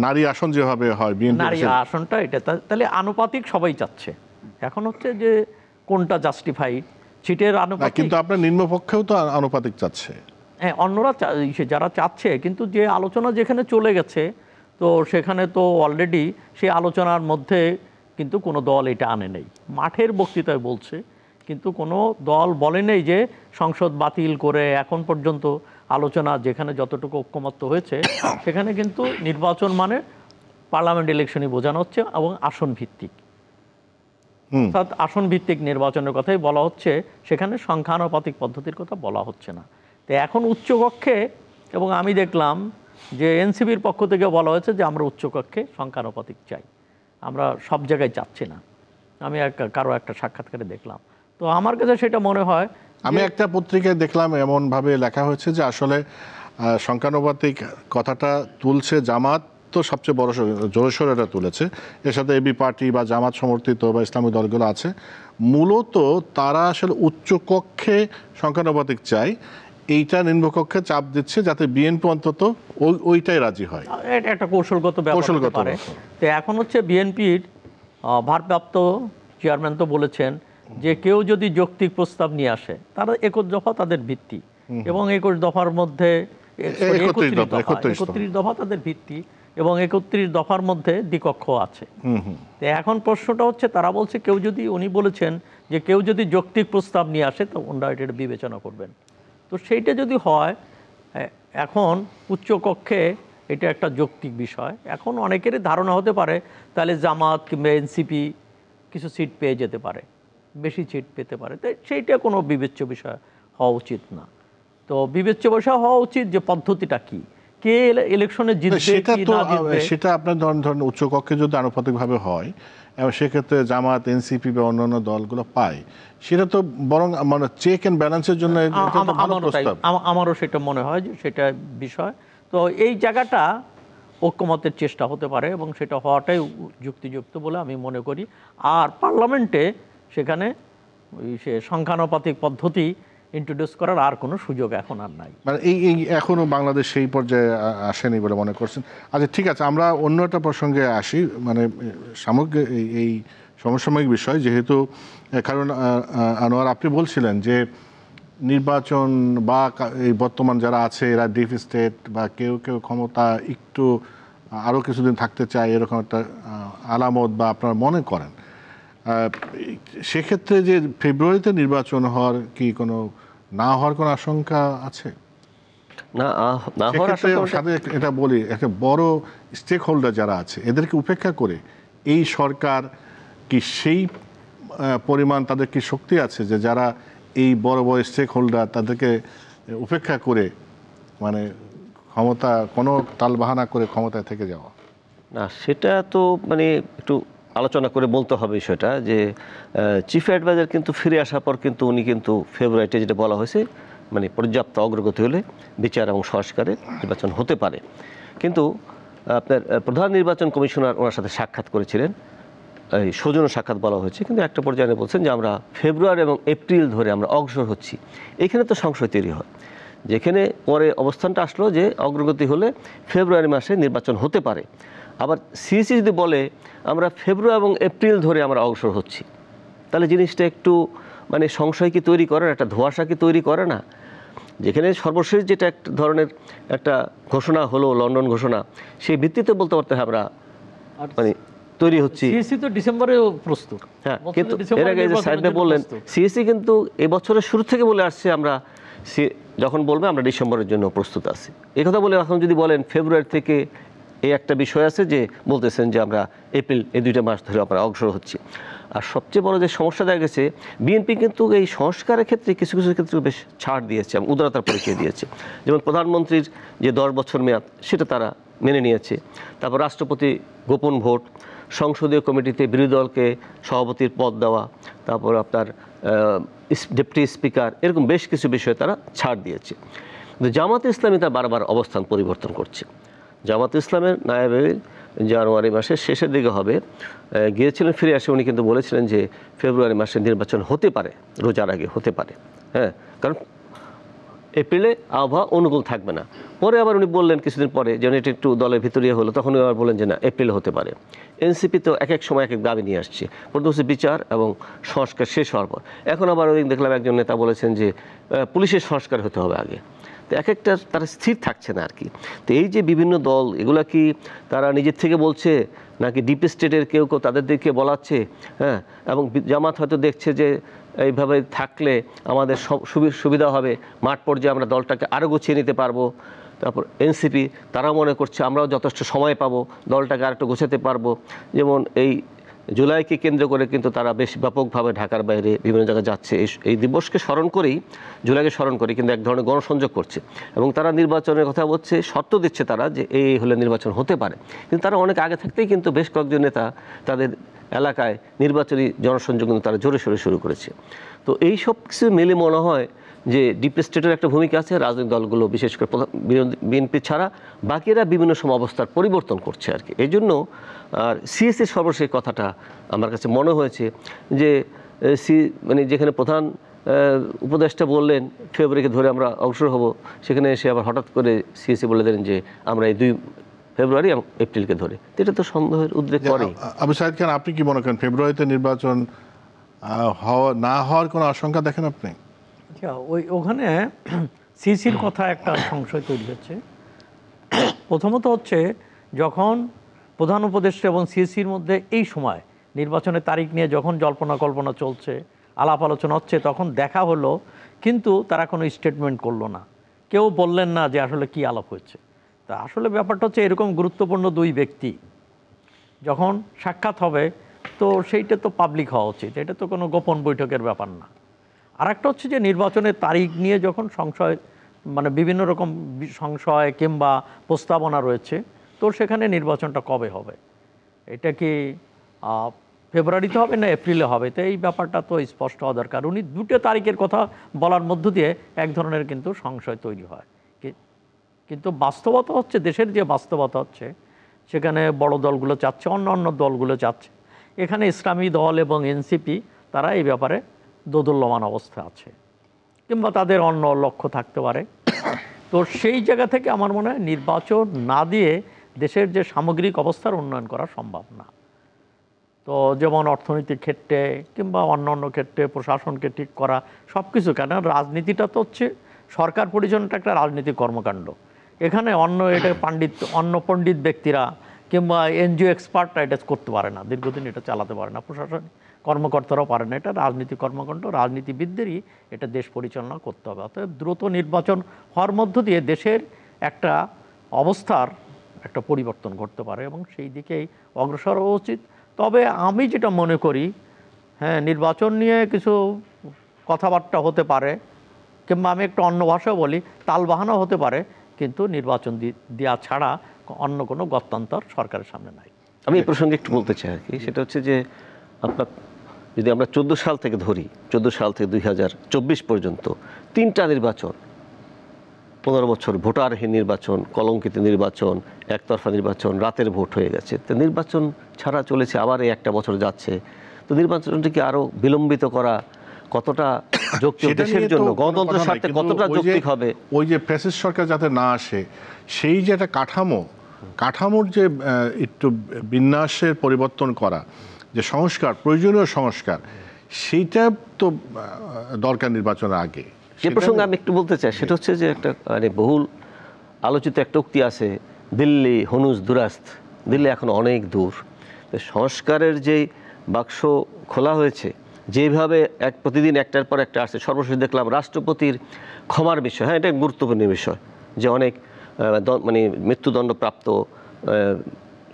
নারী আসন যেভাবে হয় বিএনপি নারী আসনটা এটা, তাহলে আনুপাতিক সবাই চাচ্ছে। এখন হচ্ছে যে কোনটা জাস্টিফাইড, সিটের আনুপাতিক, কিন্তু আপনার নিম্নপক্ষেও তো আনুপাতিক চাচ্ছে। হ্যাঁ, অন্যরা যারা চাচ্ছে, কিন্তু যে আলোচনা যেখানে চলে গেছে তো সেখানে তো অলরেডি সেই আলোচনার মধ্যে কিন্তু কোনো দল এটা আনে নেই। মাঠের বক্তৃতায় বলছে, কিন্তু কোনো দল বলে নেই যে সংসদ বাতিল করে এখন পর্যন্ত আলোচনা যেখানে যতটুকু ঐক্যমত্য হয়েছে সেখানে কিন্তু নির্বাচন মানে পার্লামেন্ট ইলেকশনই বোঝানো হচ্ছে এবং আসন ভিত্তিক, অর্থাৎ আসন ভিত্তিক নির্বাচনের কথাই বলা হচ্ছে, সেখানে সংখ্যানুপাতিক পদ্ধতির কথা বলা হচ্ছে না। তো এখন উচ্চকক্ষে, এবং আমি দেখলাম যে এনসিপির পক্ষ থেকে বলা হয়েছে যে আমরা উচ্চকক্ষে সংখ্যানুপাতিক চাই, আমরা সব জায়গায় যাচ্ছি না। আমি কারো একটা সাক্ষাৎকারে দেখলাম, তো আমার কাছে সেটা মনে হয়। আমি একটা পত্রিকায় দেখলাম এমনভাবে লেখা হয়েছে যে আসলে সংখ্যানুপাতিক কথাটা তুলছে জামাত, তো সবচেয়ে বড় জোরেশোর এটা তুলেছে, এর সাথে এবি পার্টি বা জামাত সমর্থিত বা ইসলামী দলগুলো আছে। মূলত তারা আসলে উচ্চকক্ষে সংখ্যানুপাতিক চায়, এইটা নিম্নকক্ষে চাপ দিচ্ছে যাতে বিএনপি অন্তত ওইটাই রাজি হয়। এটা একটা কৌশলগত ব্যাপার হতে পারে। তো এখন হচ্ছে বিএনপির ভারপ্রাপ্ত চেয়ারম্যান তো বলেছেন যে কেউ যদি যৌক্তিক প্রস্তাব নিয়ে আসে, তারা 21 দফা তাদের ভিত্তি, এবং 21 দফার মধ্যে 31 দফা তাদের ভিত্তি, এবং 31 দফার মধ্যে দ্বিকক্ষ আছে। তো এখন প্রশ্নটা হচ্ছে, তারা বলছে কেউ যদি, উনি বলেছেন যে কেউ যদি যৌক্তিক প্রস্তাব নিয়ে আসে তো ওনারা এটা বিবেচনা করবেন। তো সেইটা যদি হয়, এখন উচ্চকক্ষে এটা একটা যৌক্তিক বিষয়। এখন অনেকেরই ধারণা হতে পারে তাহলে জামাত কিংবা এনসিপি কিছু সিট পেয়ে যেতে পারে, বেশি সিট পেতে পারে। তো সেইটা কোনো বিবেচ্য বিষয় হওয়া উচিত না। তো বিবেচ্য বিষয় হওয়া উচিত যে পদ্ধতিটা কি, কে ইলেকশনে জিতবে কি না জিতবে। সেটা আপনার ধরেন উচ্চকক্ষে যদি আনুপাতিকভাবে হয় এবং সেক্ষেত্রে জামাত, এনসিপি বা অন্যান্য দলগুলো পায়, সেটা তো বরং মানে চেক অ্যান্ড ব্যালেন্সের জন্য আমারও সেটা মনে হয় যে সেটা বিষয়। তো এই জায়গাটা ঐক্যমতের চেষ্টা হতে পারে এবং সেটা হওয়াটাই যুক্তিযুক্ত বলে আমি মনে করি। আর পার্লামেন্টে সেখানে সে সংখ্যানুপাতিক পদ্ধতি ইন্ট্রোডিউস করার আর কোনো সুযোগ এখন আর নাই, মানে এই এখনো বাংলাদেশ সেই পর্যায়ে আসেনি বলে মনে করছেন। আচ্ছা, ঠিক আছে, আমরা অন্য একটা প্রসঙ্গে আসি, মানে সামগ্রিক এই সমসাময়িক বিষয়, যেহেতু কারণ আনোয়ার আপনি বলছিলেন যে নির্বাচন বা এই বর্তমান যারা আছে এরা ডিপ স্টেট বা কেউ ক্ষমতা একটু আরও কিছুদিন থাকতে চায়, এরকম একটা আলামত বা আপনারা মনে করেন। সেক্ষেত্রে যে ফেব্রুয়ারিতে নির্বাচন হওয়ার কি কোনো না হওয়ার কোনো আশঙ্কা আছে? সাথে এটা বলি, একটা বড় স্টেক হোল্ডার যারা আছে এদেরকে উপেক্ষা করে এই সরকার কি সেই পরিমাণ, তাদের কি শক্তি আছে যে যারা এই বড় বড় স্টেক হোল্ডার তাদেরকে উপেক্ষা করে মানে ক্ষমতা কোনো টালবাহানা করে ক্ষমতায় থেকে যাওয়া? না, সেটা তো মানে একটু আলোচনা করে বলতে হবে বিষয়টা, যে চিফ অ্যাডভাইজার কিন্তু ফিরে আসার পর কিন্তু উনি কিন্তু ফেব্রুয়ারিতে যেটা বলা হয়েছে মানে পর্যাপ্ত অগ্রগতি হলে বিচার এবং সংস্কারে নির্বাচন হতে পারে। কিন্তু আপনার প্রধান নির্বাচন কমিশনার ওনার সাথে সাক্ষাৎ করেছিলেন, এই সৌজন্য সাক্ষাৎ বলা হয়েছে, কিন্তু একটা পর্যায়ে বলছেন যে আমরা ফেব্রুয়ারি এবং এপ্রিল ধরে আমরা অগ্রসর হচ্ছি। এখানে তো সংশয় তৈরি হয় যেখানে পরে অবস্থানটা আসলো যে অগ্রগতি হলে ফেব্রুয়ারি মাসে নির্বাচন হতে পারে। আবার সিইসি যদি বলে আমরা ফেব্রুয়ারি এবং এপ্রিল ধরে আমরা অগ্রসর হচ্ছি, তাহলে জিনিসটা একটু মানে সংশয় কি তৈরি করে, একটা ধোঁয়াশা কি তৈরি করে না? যেখানে সর্বশেষ যেটা এক ধরনের একটা ঘোষণা হলো, লন্ডন ঘোষণা, সেই ভিত্তিতে বলতে পারতে আমরা মানে তৈরি হচ্ছি। সিএসসি তো ডিসেম্বরে প্রস্তুত। হ্যাঁ, কিন্তু এর আগে যে সাহেব বললেন সিএসসি কিন্তু এই বছরের শুরু থেকে বলে আসছে আমরা যখন বলবে আমরা ডিসেম্বরের জন্য প্রস্তুত আছি। এই কথা বলে এখন যদি বলেন ফেব্রুয়ারি থেকে, এই একটা বিষয় আছে যে বলতেছেন যে আমরা এপ্রিল, এই 2টা মাস ধরে আমরা অগ্রসর হচ্ছি। আর সবচেয়ে বড় যে সমস্যা দেখা গেছে, বিএনপি কিন্তু এই সংস্কারের ক্ষেত্রে কিছু কিছু ক্ষেত্রে বেশ ছাড় দিয়েছে এবং উদারতার পরিচয় দিয়েছে। যেমন প্রধানমন্ত্রীর যে 10 বছর মেয়াদ, সেটা তারা মেনে নিয়েছে। তারপর রাষ্ট্রপতি গোপন ভোট, সংসদীয় কমিটিতে বিরোধী দলকে সভাপতির পদ দেওয়া, তারপর আপনার ডেপুটি স্পিকার, এরকম বেশ কিছু বিষয়ে তারা ছাড় দিয়েছে। কিন্তু জামাত ইসলামী তার বারবার অবস্থান পরিবর্তন করছে। জামাত ইসলামের নায়েবে জানুয়ারি মাসের শেষের দিকে হবে, গিয়েছিলেন, ফিরে আসে উনি কিন্তু বলেছিলেন যে ফেব্রুয়ারি মাসে নির্বাচন হতে পারে, রোজার আগে হতে পারে। হ্যাঁ, কারণ এপ্রিলে আবহাওয়া অনুকূল থাকবে না। পরে আবার উনি বললেন কিছুদিন পরে, যেন এটা একটু দলের ভিতরিয়ে হলো, তখন আবার বললেন যে না, এপ্রিলে হতে পারে। এনসিপি তো এক এক সময় এক এক দাবি নিয়ে আসছে। প্রথম হচ্ছে বিচার এবং সংস্কার শেষ হওয়ার পর। এখন আবার ওই দেখলাম একজন নেতা বলেছেন যে পুলিশের সংস্কার হতে হবে আগে। তো এক একটা তারা স্থির থাকছে না আর কি। তো এই যে বিভিন্ন দল, এগুলা কি তারা নিজের থেকে বলছে নাকি ডিপ স্টেটের কেউ কেউ তাদেরকে বলাচ্ছে? হ্যাঁ, এবং জামাত হয়তো দেখছে যে এইভাবে থাকলে আমাদের সব সুবিধা হবে, মাঠ পর্যায়ে আমরা দলটাকে আরও গুছিয়ে নিতে পারবো। তারপর এনসিপি তারাও মনে করছে আমরাও যথেষ্ট সময় পাবো, দলটাকে আরেকটু গোছাতে পারবো। যেমন এই জুলাইকে কেন্দ্র করে কিন্তু তারা বেশ ব্যাপকভাবে ঢাকার বাইরে বিভিন্ন জায়গায় যাচ্ছে। এই দিবসকে স্মরণ করেই, জুলাইকে স্মরণ করে কিন্তু এক ধরনের গণসংযোগ করছে এবং তারা নির্বাচনের কথা বলছে, শর্ত দিচ্ছে তারা যে এই হলে নির্বাচন হতে পারে। কিন্তু তারা অনেক আগে থাকতেই কিন্তু বেশ কয়েকজন নেতা তাদের এলাকায় নির্বাচনী জনসংযোগ কিন্তু তারা জোরে সোরে শুরু করেছে। তো এই সব কিছু মিলে মনে হয় যে ডিপ স্টেটের একটা ভূমিকা আছে। রাজনৈতিক দলগুলো বিশেষ করে বিএনপি ছাড়া বাকিরা বিভিন্ন সময় অবস্থার পরিবর্তন করছে আর কি। এই জন্য আর সিএসির সর্বশেষ কথাটা আমার কাছে মনে হয়েছে যে মানে যেখানে প্রধান উপদেষ্টা বললেন ফেব্রুয়ারিকে ধরে আমরা অগ্রসর হব, সেখানে এসে আবার হঠাৎ করে সিএসি বলে দিলেন যে আমরা এই 2 ফেব্রুয়ারি এবং এপ্রিলকে ধরে। এটা তো সন্দেহের উদ্রেক করে। আবু সাইদ খান, আপনি কি মনে করেন ফেব্রুয়ারিতে নির্বাচন না হওয়ার কোনো আশঙ্কা দেখেন আপনি? ওখানে সিসির কথা একটা সংশয় তৈরি হচ্ছে। প্রথমত হচ্ছে যখন প্রধান উপদেষ্টা এবং সিএসির মধ্যে এই সময় নির্বাচনের তারিখ নিয়ে যখন জল্পনা কল্পনা চলছে, আলাপ আলোচনা হচ্ছে, তখন দেখা হলো, কিন্তু তারা কোনো স্টেটমেন্ট করলো না, কেউ বললেন না যে আসলে কি আলাপ হচ্ছে। তা আসলে ব্যাপারটা হচ্ছে এরকম গুরুত্বপূর্ণ 2 ব্যক্তি যখন সাক্ষাৎ হবে, তো সেইটা তো পাবলিক হওয়া উচিত, এটা তো কোনো গোপন বৈঠকের ব্যাপার না। আর একটা হচ্ছে যে নির্বাচনের তারিখ নিয়ে যখন সংশয়, মানে বিভিন্ন রকম সংশয় কিংবা প্রস্তাবনা রয়েছে, তো সেখানে নির্বাচনটা কবে হবে, এটা কি ফেব্রুয়ারিতে হবে না এপ্রিলে হবে, তো এই ব্যাপারটা তো স্পষ্ট হওয়া দরকার। উনি 2টা তারিখের কথা বলার মধ্য দিয়ে এক ধরনের কিন্তু সংশয় তৈরি হয়। কিন্তু বাস্তবতা হচ্ছে, দেশের যে বাস্তবতা হচ্ছে, সেখানে বড় দলগুলো চাচ্ছে, অন্য দলগুলো চাচ্ছে। এখানে ইসলামী দল এবং এনসিপি তারা এই ব্যাপারে দোদুল্যমান অবস্থা আছে, কিংবা তাদের অন্য লক্ষ্য থাকতে পারে। তো সেই জায়গা থেকে আমার মনে হয় নির্বাচন না দিয়ে দেশের যে সামগ্রিক অবস্থার উন্নয়ন করা সম্ভব না। তো যেমন অর্থনৈতিক ক্ষেত্রে কিংবা অন্য ক্ষেত্রে প্রশাসনকে ঠিক করা, সব কিছু, কেন রাজনীতিটা তো হচ্ছে সরকার পরিচালনাটা একটা রাজনৈতিক কর্মকাণ্ড। এখানে অন্য পণ্ডিত ব্যক্তিরা কিংবা এনজিও এক্সপার্টরা এটা করতে পারে না, দীর্ঘদিন এটা চালাতে পারে না, প্রশাসন কর্মকর্তারাও পারে না। এটা রাজনীতিক কর্মকাণ্ড, রাজনীতিবিদদেরই এটা দেশ পরিচালনা করতে হবে। অতএব দ্রুত নির্বাচন হওয়ার মধ্য দিয়ে দেশের একটা অবস্থার একটা পরিবর্তন ঘটতে পারে এবং সেই দিকেই অগ্রসর হওয়া উচিত। তবে আমি যেটা মনে করি, হ্যাঁ, নির্বাচন নিয়ে কিছু কথাবার্তা হতে পারে, কিংবা আমি একটু অন্য ভাষাও বলি, তালবাহানা হতে পারে, কিন্তু নির্বাচন দেওয়া ছাড়া অন্য কোনো গত্যন্তর সরকারের সামনে নাই। আমি এই প্রসঙ্গে একটু বলতে চাই আর কি, সেটা হচ্ছে যে আপনার যদি আমরা 14 সাল থেকে ধরি, 14 সাল থেকে 2024 পর্যন্ত 3টা নির্বাচন, 15 বছর ভোটারহীন নির্বাচন, কলঙ্কিত নির্বাচন, একতরফা নির্বাচন, রাতের ভোট হয়ে গেছে। তো নির্বাচন ছাড়া চলেছে, আবার এই একটা বছর যাচ্ছে। তো নির্বাচনটিকে আরও বিলম্বিত করা কতটা যৌক্তিক সেটা দেশের নিয়ে তো জন্য কোনো গণতন্ত্রের কথা নাই, স্বার্থে কিন্তু কতটা ওই যে- যৌক্তিক হবে? ওই যে ফ্যাসিস্ট সরকার যাতে না আসে, সেই যে একটা কাঠামোর যে একটু বিন্যাসের পরিবর্তন করা, যে সংস্কার, প্রয়োজনীয় সংস্কার, সেইটা তো দরকার নির্বাচনের আগে। যে প্রসঙ্গে আমি একটু বলতে চাই সেটা হচ্ছে যে একটা মানে বহুল আলোচিত একটা উক্তি আছে, দিল্লি হনুজ দুরাস্ত, দিল্লি এখন অনেক দূর। তো সংস্কারের যেই বাক্স খোলা হয়েছে, যেভাবে প্রতিদিন একটার পর একটা আসছে, সর্বশেষ দেখলাম রাষ্ট্রপতির ক্ষমার বিষয়, হ্যাঁ এটা গুরুত্বপূর্ণ বিষয়, যে অনেক মানে মৃত্যুদণ্ডপ্রাপ্ত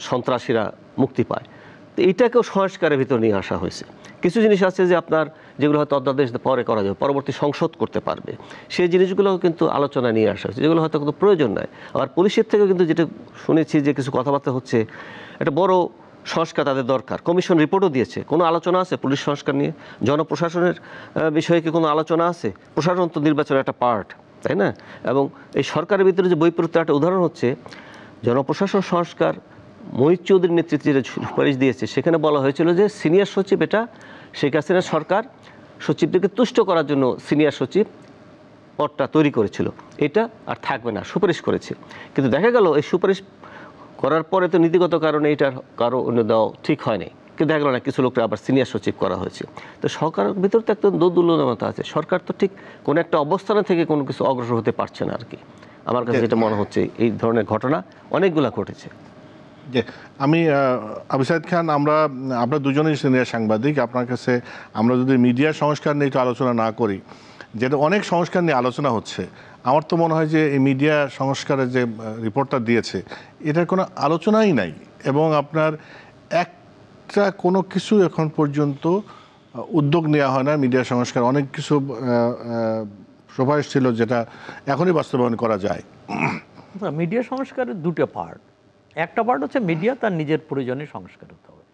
সন্ত্রাসীরা মুক্তি পায়। তো এইটাকেও সংস্কারের ভিতর নিয়ে আসা হয়েছে। কিছু জিনিস আছে যে আপনার যেগুলো হয়তো অধ্যাদেশ পরে করা যাবে, পরবর্তী সংসদ করতে পারবে, সেই জিনিসগুলোও কিন্তু আলোচনা নিয়ে আসা হয়েছে, যেগুলো হয়তো কোনো প্রয়োজন নাই। আবার পুলিশের থেকেও কিন্তু যেটা শুনেছি যে কিছু কথাবার্তা হচ্ছে, একটা বড় সংস্কার তাদের দরকার। কমিশন রিপোর্টও দিয়েছে। কোনো আলোচনা আছে পুলিশ সংস্কার নিয়ে? জনপ্রশাসনের বিষয়ে কি কোনো আলোচনা আছে? প্রশাসন তো নির্বাচনের একটা পার্ট, তাই না? এবং এই সরকারের ভিতরে যে বৈপরীত্য একটা উদাহরণ হচ্ছে জনপ্রশাসন সংস্কার, মহিত চৌধুরীর নেতৃত্বে যে সুপারিশ দিয়েছে, সেখানে বলা হয়েছিল যে সিনিয়র সচিব, এটা শেখ হাসিনার সরকার সচিবদেরকে তুষ্ট করার জন্য সিনিয়র সচিব পদটা তৈরি করেছিল, এটা আর থাকবে না, সুপারিশ করেছে। কিন্তু দেখা গেল এই সুপারিশ করার পরে তো নীতিগত কারণে এটার কারো অন্য দেওয়া ঠিক হয়নি, কিন্তু দেখা গেল না কিছু লোকরা আবার সিনিয়র সচিব করা হয়েছে। তো সরকারের ভিতর তো একটা দোদুল্যমানতা আছে, সরকার তো ঠিক কোনো একটা অবস্থানে থেকে কোনো কিছু অগ্রসর হতে পারছে না আর কি। আমার কাছে যেটা মনে হচ্ছে এই ধরনের ঘটনা অনেকগুলা ঘটেছে। যে আমি আবু সাইদ খান, আমরা দুজনেই সিনিয়র সাংবাদিক, আপনার কাছে আমরা যদি মিডিয়া সংস্কার নিয়ে একটু আলোচনা না করি, যেটা অনেক সংস্কার নিয়ে আলোচনা হচ্ছে, আমার তো মনে হয় যে এই মিডিয়া সংস্কারের যে রিপোর্টটা দিয়েছে, এটার কোনো আলোচনাই নাই, এবং আপনার একটা কোনো কিছু এখন পর্যন্ত উদ্যোগ নেওয়া হয় না মিডিয়া সংস্কার। অনেক কিছু সুপারিশ ছিল যেটা এখনই বাস্তবায়ন করা যায়। মিডিয়া সংস্কারের দুটো পার্ট। একটা পার্ট হচ্ছে মিডিয়া তার নিজের প্রয়োজনে সংস্কার হতে হবে,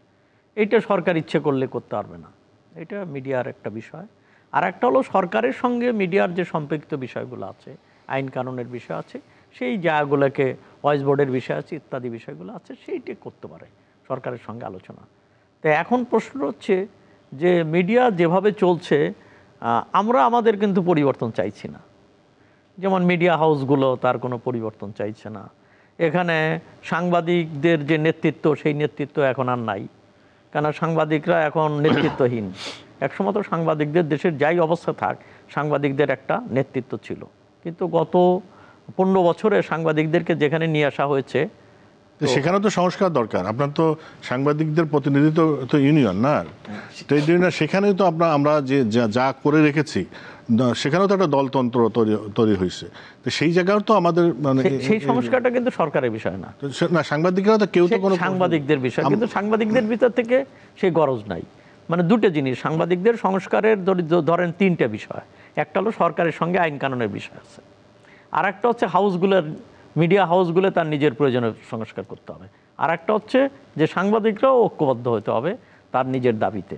এইটা সরকার ইচ্ছে করলে করতে পারবে না, এটা মিডিয়ার একটা বিষয়। আর একটা হলো সরকারের সঙ্গে মিডিয়ার যে সম্পৃক্ত বিষয়গুলো আছে, আইন কানুনের বিষয় আছে, সেই জায়গাগুলোকে ভয়েস বোর্ডের বিষয় আছে, ইত্যাদি বিষয়গুলো আছে, সেইটি করতে পারে সরকারের সঙ্গে আলোচনা। তো এখন প্রশ্ন হচ্ছে যে মিডিয়া যেভাবে চলছে, আমরা আমাদের কিন্তু পরিবর্তন চাইছি না। যেমন মিডিয়া হাউসগুলো তার কোনো পরিবর্তন চাইছে না। এখানে সাংবাদিকদের যে নেতৃত্ব, সেই নেতৃত্ব এখন আর নাই, কেন সাংবাদিকরা এখন নেতৃত্বহীন। একসময় তো সাংবাদিকদের, দেশের যাই অবস্থা থাক, সাংবাদিকদের একটা নেতৃত্ব ছিল, কিন্তু গত 15 বছরে সাংবাদিকদেরকে যেখানে নিয়ে আসা হয়েছে, সেখানে তো সংস্কার দরকার। আপনার তো সাংবাদিকদের প্রতিনিধিত্ব তো ইউনিয়ন না, ট্রেড ইউনিয়ন, সেখানেই তো আমরা যে যা করে রেখেছি, সেখানেও তো একটা দলতন্ত্র তৈরি হয়েছে। তো সেই জায়গাও তো আমাদের মানে সেই সংস্কারটা কিন্তু সরকারের বিষয় না, না, সাংবাদিকরা তো কেউ তো কোনো সাংবাদিকদের বিষয়। কিন্তু সাংবাদিকদের ভিতর থেকে সেই গরজ নাই। মানে দুটো জিনিস সাংবাদিকদের সংস্কারের, ধরেন 3টে বিষয়। একটা হলো সরকারের সঙ্গে আইন কানুনের বিষয় আছে, আর একটা হচ্ছে হাউসগুলোর, মিডিয়া হাউসগুলো তার নিজের প্রয়োজনে সংস্কার করতে হবে, আর একটা হচ্ছে যে সাংবাদিকরাও ঐক্যবদ্ধ হতে হবে তার নিজের দাবিতে।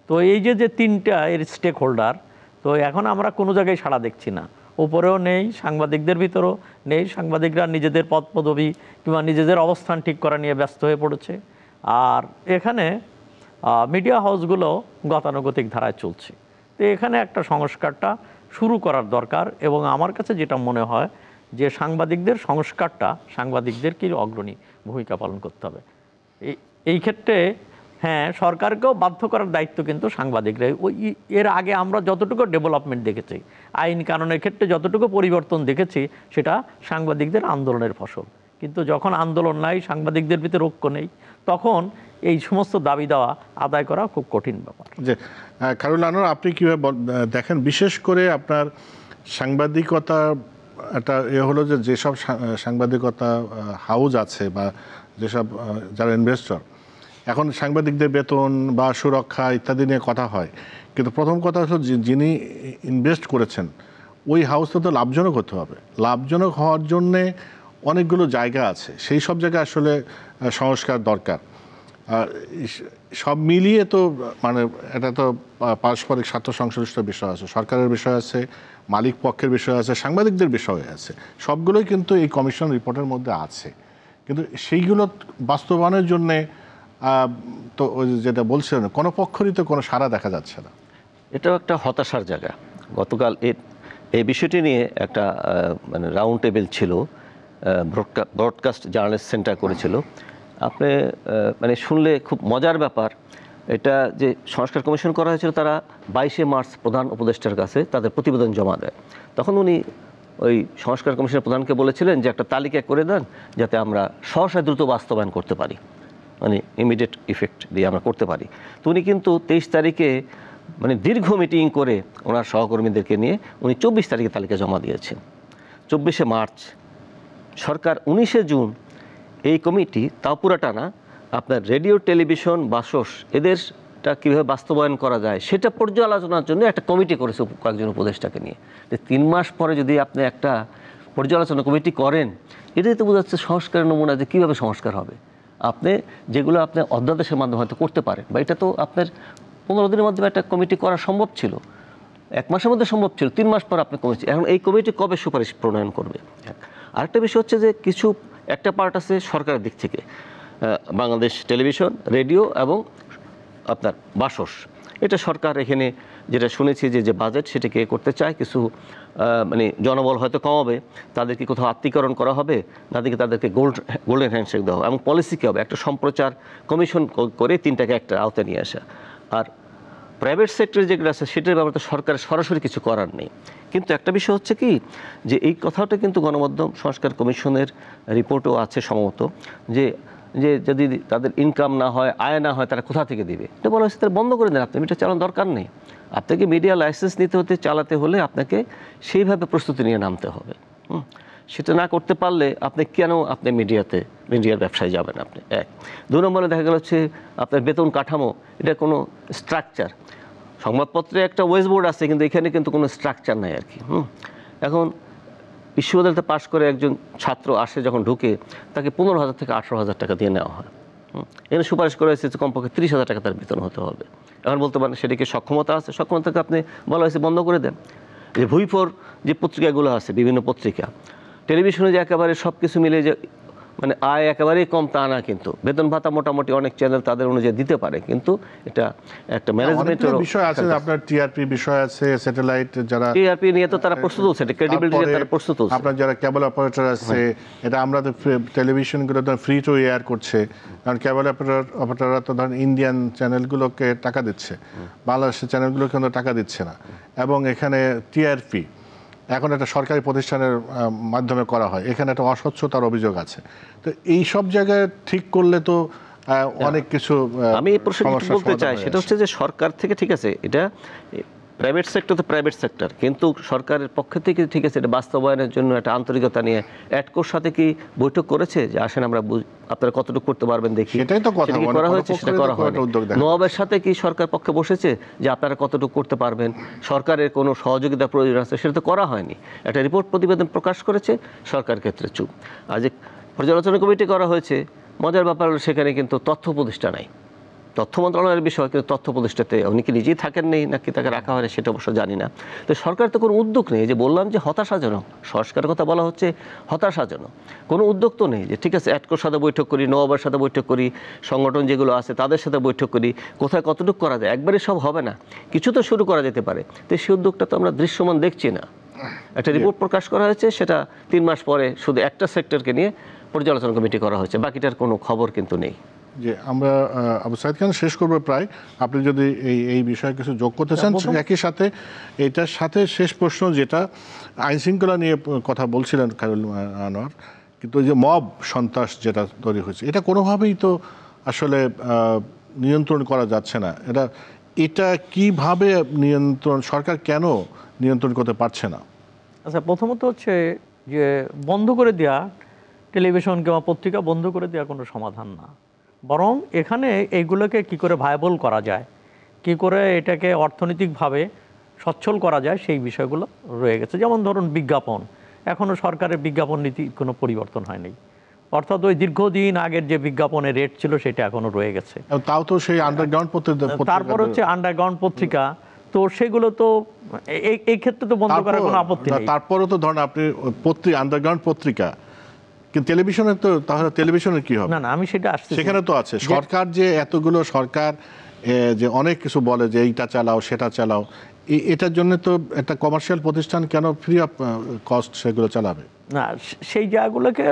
তো এই যে তিনটা এর স্টেক হোল্ডার, তো এখন আমরা কোনো জায়গায় সাড়া দেখছি না, উপরেও নেই, সাংবাদিকদের ভিতরেও নেই। সাংবাদিকরা নিজেদের পদ পদবি কিংবা নিজেদের অবস্থান ঠিক করা নিয়ে ব্যস্ত হয়ে পড়েছে। আর এখানে মিডিয়া হাউসগুলো গতানুগতিক ধারায় চলছে। তো এখানে একটা সংস্কারটা শুরু করার দরকার, এবং আমার কাছে যেটা মনে হয় যে সাংবাদিকদের সংস্কারটা সাংবাদিকদেরকে অগ্রণী ভূমিকা পালন করতে হবে এই ক্ষেত্রে। হ্যাঁ, সরকারকেও বাধ্য করার দায়িত্ব কিন্তু সাংবাদিকরা। ওই এর আগে আমরা যতটুকু ডেভেলপমেন্ট দেখেছি, আইন কানুনের ক্ষেত্রে যতটুকু পরিবর্তন দেখেছি, সেটা সাংবাদিকদের আন্দোলনের ফসল। কিন্তু যখন আন্দোলন নাই, সাংবাদিকদের ভিতরে ঐক্য নেই, তখন এই সমস্ত দাবি দেওয়া আদায় করা খুব কঠিন ব্যাপার। যে খায়রুল আনোয়ার, আপনি কীভাবে দেখেন, বিশেষ করে আপনার সাংবাদিকতা একটা হলো যে যেসব সাংবাদিকতা হাউস আছে বা যেসব যারা ইনভেস্টর, এখন সাংবাদিকদের বেতন বা সুরক্ষা ইত্যাদি নিয়ে কথা হয়, কিন্তু প্রথম কথা হলো যিনি ইনভেস্ট করেছেন ওই হাউসটা তো লাভজনক হতে হবে। লাভজনক হওয়ার জন্যে অনেকগুলো জায়গা আছে, সেই সব জায়গায় আসলে সংস্কার দরকার। সব মিলিয়ে তো মানে এটা তো পারস্পরিক স্বার্থ সংশ্লিষ্ট বিষয় আছে, সরকারের বিষয় আছে, মালিক পক্ষের বিষয় আছে, সাংবাদিকদের বিষয় আছে, সবগুলোই কিন্তু এই কমিশন রিপোর্টের মধ্যে আছে। কিন্তু সেইগুলো বাস্তবায়নের জন্যে তো যেটা বলছিলেন, কোনো পক্ষেরই তো কোনো সাড়া দেখা যাচ্ছে না। এটাও একটা হতাশার জায়গা। গতকাল এই বিষয়টি নিয়ে একটা মানে রাউন্ড টেবিল ছিল, ব্রডকাস্ট জার্নালিস্ট সেন্টার করেছিল। আপনি মানে শুনলে খুব মজার ব্যাপার, এটা যে সংস্কার কমিশন করা হয়েছিল তারা 22শে মার্চ প্রধান উপদেষ্টার কাছে তাদের প্রতিবেদন জমা দেয়। তখন উনি ওই সংস্কার কমিশনের প্রধানকে বলেছিলেন যে একটা তালিকা করে দেন যাতে আমরা সহসা দ্রুত বাস্তবায়ন করতে পারি, মানে ইমিডিয়েট ইফেক্ট দিয়ে আমরা করতে পারি। তো উনি কিন্তু 23 তারিখে মানে দীর্ঘ মিটিং করে ওনার সহকর্মীদেরকে নিয়ে উনি 24 তারিখে তালিকা জমা দিয়েছেন। 24শে মার্চ সরকার 19শে জুন এই কমিটি, তাও পুরাটা না, আপনার রেডিও, টেলিভিশন, বাসস এদেরটা কীভাবে বাস্তবায়ন করা যায় সেটা পর্যালোচনার জন্য একটা কমিটি করেছে কয়েকজন উপদেষ্টাকে নিয়ে। 3 মাস পরে যদি আপনি একটা পর্যালোচনা কমিটি করেন, এটাই তো বোঝাচ্ছে সংস্কারের নমুনা, যে কীভাবে সংস্কার হবে। আপনি যেগুলো আপনি অধ্যাদেশের মাধ্যমে হয়তো করতে পারেন, বা এটা তো আপনার 15 দিনের মাধ্যমে একটা কমিটি করা সম্ভব ছিল, 1 মাসের মধ্যে সম্ভব ছিল, 3 মাস পর আপনি কমিটি। এখন এই কমিটি কবে সুপারিশ প্রণয়ন করবে? আরেকটা বিষয় হচ্ছে যে একটা পার্ট আছে সরকারের দিক থেকে, বাংলাদেশ টেলিভিশন, রেডিও এবং আপনার বাসস, এটা সরকার এখানে যেটা শুনেছি যে বাজেট সেটাকে করতে চায়, কিছু মানে জনবল হয়তো কমাবে, তাদেরকে কোথাও আত্মীকরণ করা হবে, তাদেরকে গোল্ডেন হ্যান্ডশেক দেওয়া হবে, এবং পলিসি কী হবে, একটা সম্প্রচার কমিশন করে 3টাকে একটা আওতায় নিয়ে আসা। আর প্রাইভেট সেক্টরে যেগুলো আছে সেটার ব্যাপারে তো সরকারের সরাসরি কিছু করার নেই। কিন্তু একটা বিষয় হচ্ছে কি, যে এই কথাটা কিন্তু গণমাধ্যম সংস্কার কমিশনের রিপোর্টও আছে সম্ভবত, যে যদি তাদের ইনকাম না হয়, আয় না হয়, তারা কোথা থেকে দিবে। এটা বলা হয়েছে তারা বন্ধ করে দেন, আপনি এটা চালানোর দরকার নেই। আপনাকে মিডিয়া লাইসেন্স নিতে হতে, চালাতে হলে আপনাকে সেইভাবে প্রস্তুতি নিয়ে নামতে হবে। সেটা না করতে পারলে আপনি কেন মিডিয়ার ব্যবসায় যাবেন আপনি? 1। 2 নম্বরে দেখা গেল হচ্ছে আপনার বেতন কাঠামো, এটা কোনো স্ট্রাকচার, সংবাদপত্রে একটা ওয়েজ বোর্ড আছে কিন্তু এখানে কিন্তু কোনো স্ট্রাকচার নাই আর কি। এখন বিশ্ববিদ্যালয়তে পাশ করে একজন ছাত্র আসে, যখন ঢুকে তাকে 15,000 থেকে 18,000 টাকা দিয়ে নেওয়া হয়। এখানে সুপারিশ করা হয়েছে কমপক্ষে 30,000 টাকা তার বেতন হতে হবে। এখন বলতে পারেন সেটাকে সক্ষমতা আছে, সক্ষমতাকে আপনি বলা হয়েছে বন্ধ করে দেন। যে ভুইফোর যে পত্রিকাগুলো আছে, বিভিন্ন পত্রিকা, টেলিভিশনে যে একেবারে সব কিছু মিলে যে মানে আয় একেবারেই কম তা না, কিন্তু বেতন ভাতা মোটামুটি অনেক চ্যানেল তাদের অনুযায়ী দিতে পারে, কিন্তু এটা একটা ম্যানেজমেন্টের বিষয় আছে, আপনার টিআরপি বিষয় আছে, স্যাটেলাইট যারা টিআরপি নিয়ে তো তারা প্রস্তুত হচ্ছে, ক্রেডিবিলিটি নিয়ে তারা প্রস্তুত হচ্ছে। আপনার যারা কেবল অপারেটর আছে, এটা আমরা তো টেলিভিশনগুলো তো ফ্রি টু এয়ার করছে, কারণ কেবল অপারেটররা তো ধরেন ইন্ডিয়ান চ্যানেলগুলোকে টাকা দিচ্ছে, বাংলাদেশের চ্যানেলগুলোকে কিন্তু টাকা দিচ্ছে না, এবং এখানে টিআরপি এখন একটা সরকারি প্রতিষ্ঠানের মাধ্যমে করা হয়, এখানে একটা অস্বচ্ছতার অভিযোগ আছে। তো এই সব জায়গায় ঠিক করলে তো অনেক কিছু আমি এই প্রসঙ্গে বলতে চাই, সেটা হচ্ছে যে সরকার থেকে ঠিক আছে, এটা প্রাইভেট সেক্টর তো প্রাইভেট সেক্টর, কিন্তু সরকারের পক্ষ থেকে ঠিক আছে এটা বাস্তবায়নের জন্য একটা আন্তরিকতা নিয়ে অ্যাডকোর সাথে কি বৈঠক করেছে, যে আসেন আমরা আপনারা কতটুকু করতে পারবেন দেখি, সেটাই তো কথা করা হয়েছে, সেটা করা হয়নি। নবাবের সাথে কি সরকার পক্ষে বসেছে যে আপনারা কতটুকু করতে পারবেন, সরকারের কোনো সহযোগিতা প্রয়োজন আছে, সেটা তো করা হয়নি। একটা রিপোর্ট প্রতিবেদন প্রকাশ করেছে, সরকার ক্ষেত্রে চুপ। আর যে পর্যালোচনা কমিটি করা হয়েছে, মজার ব্যাপার হলো সেখানে কিন্তু তথ্য উপদেষ্টা নাই, তথ্য মন্ত্রণালয়ের বিষয়, কিন্তু তথ্য উপদেষ্টাতে উনি কি নিজেই থাকেন নেই নাকি তাকে রাখা হয় সেটা অবশ্য জানি না। তো সরকার তো কোনো উদ্যোগ নেই, যে বললাম যে হতাশাজনক, সংস্কারের কথা বলা হচ্ছে হতাশাজনক, কোনো উদ্যোগ তো নেই যে ঠিক আছে অ্যাডকোর সাথে বৈঠক করি, নবাবের সাথে বৈঠক করি, সংগঠন যেগুলো আছে তাদের সাথে বৈঠক করি, কোথায় কতটুকু করা যায়, একবারে সব হবে না, কিছু তো শুরু করা যেতে পারে। তো সেই উদ্যোগটা তো আমরা দৃশ্যমান দেখছি না। একটা রিপোর্ট প্রকাশ করা হয়েছে, সেটা 3 মাস পরে শুধু একটা সেক্টরকে নিয়ে পর্যালোচনা কমিটি করা হয়েছে, বাকিটার কোনো খবর কিন্তু নেই। যে আমরা আবু সাইদ খান শেষ করবো প্রায়, আপনি যদি এই বিষয়ে কিছু যোগ করতে চান। একই সাথে এটার সাথে শেষ প্রশ্ন, যেটা আইন শৃঙ্খলা নিয়ে কথা বলছিলেন খায়রুল আনোয়ার, কিন্তু ওই যে মব সন্ত্রাস যেটা তৈরি হয়েছে, এটা কোনোভাবেই তো আসলে নিয়ন্ত্রণ করা যাচ্ছে না। এটা কিভাবে সরকার কেন নিয়ন্ত্রণ করতে পারছে না? আচ্ছা, প্রথমত হচ্ছে যে বন্ধ করে দেওয়া টেলিভিশন কিংবা পত্রিকা বন্ধ করে দেওয়া কোনো সমাধান না, বরং এখানে এইগুলোকে কি করে ভায়াবল করা যায়, কি করে এটাকে অর্থনৈতিকভাবে সচ্ছল করা যায়, সেই বিষয়গুলো রয়ে গেছে। যেমন ধরুন বিজ্ঞাপন, এখনও সরকারের বিজ্ঞাপন নীতি কোনো পরিবর্তন হয়নি, অর্থাৎ ওই দীর্ঘদিন আগের যে বিজ্ঞাপনের রেট ছিল সেটা এখনও রয়ে গেছে। তাও তো সেই আন্ডারগ্রাউন্ড পত্রিকা, তারপর হচ্ছে আন্ডারগ্রাউন্ড পত্রিকা, তো সেগুলো তো এই ক্ষেত্রে তো বন্ধ করার কোনো আপত্তি নেই। তারপরেও তো ধরেন আপনি আন্ডারগ্রাউন্ড পত্রিকা, কিন্তু টেলিভিশনে তো, তাহলে টেলিভিশনের কি হবে? না, আমি সেটা আসছে, সেখানে তো আছে সরকার, যে এতগুলো সরকার যে অনেক কিছু বলে যে এইটা চালাও সেটা চালাও, এটার জন্য তো একটা কমার্শিয়াল প্রতিষ্ঠান কেন ফ্রি অফ কস্ট সেগুলো চালাবে? না, সেই জায়গাগুলোকে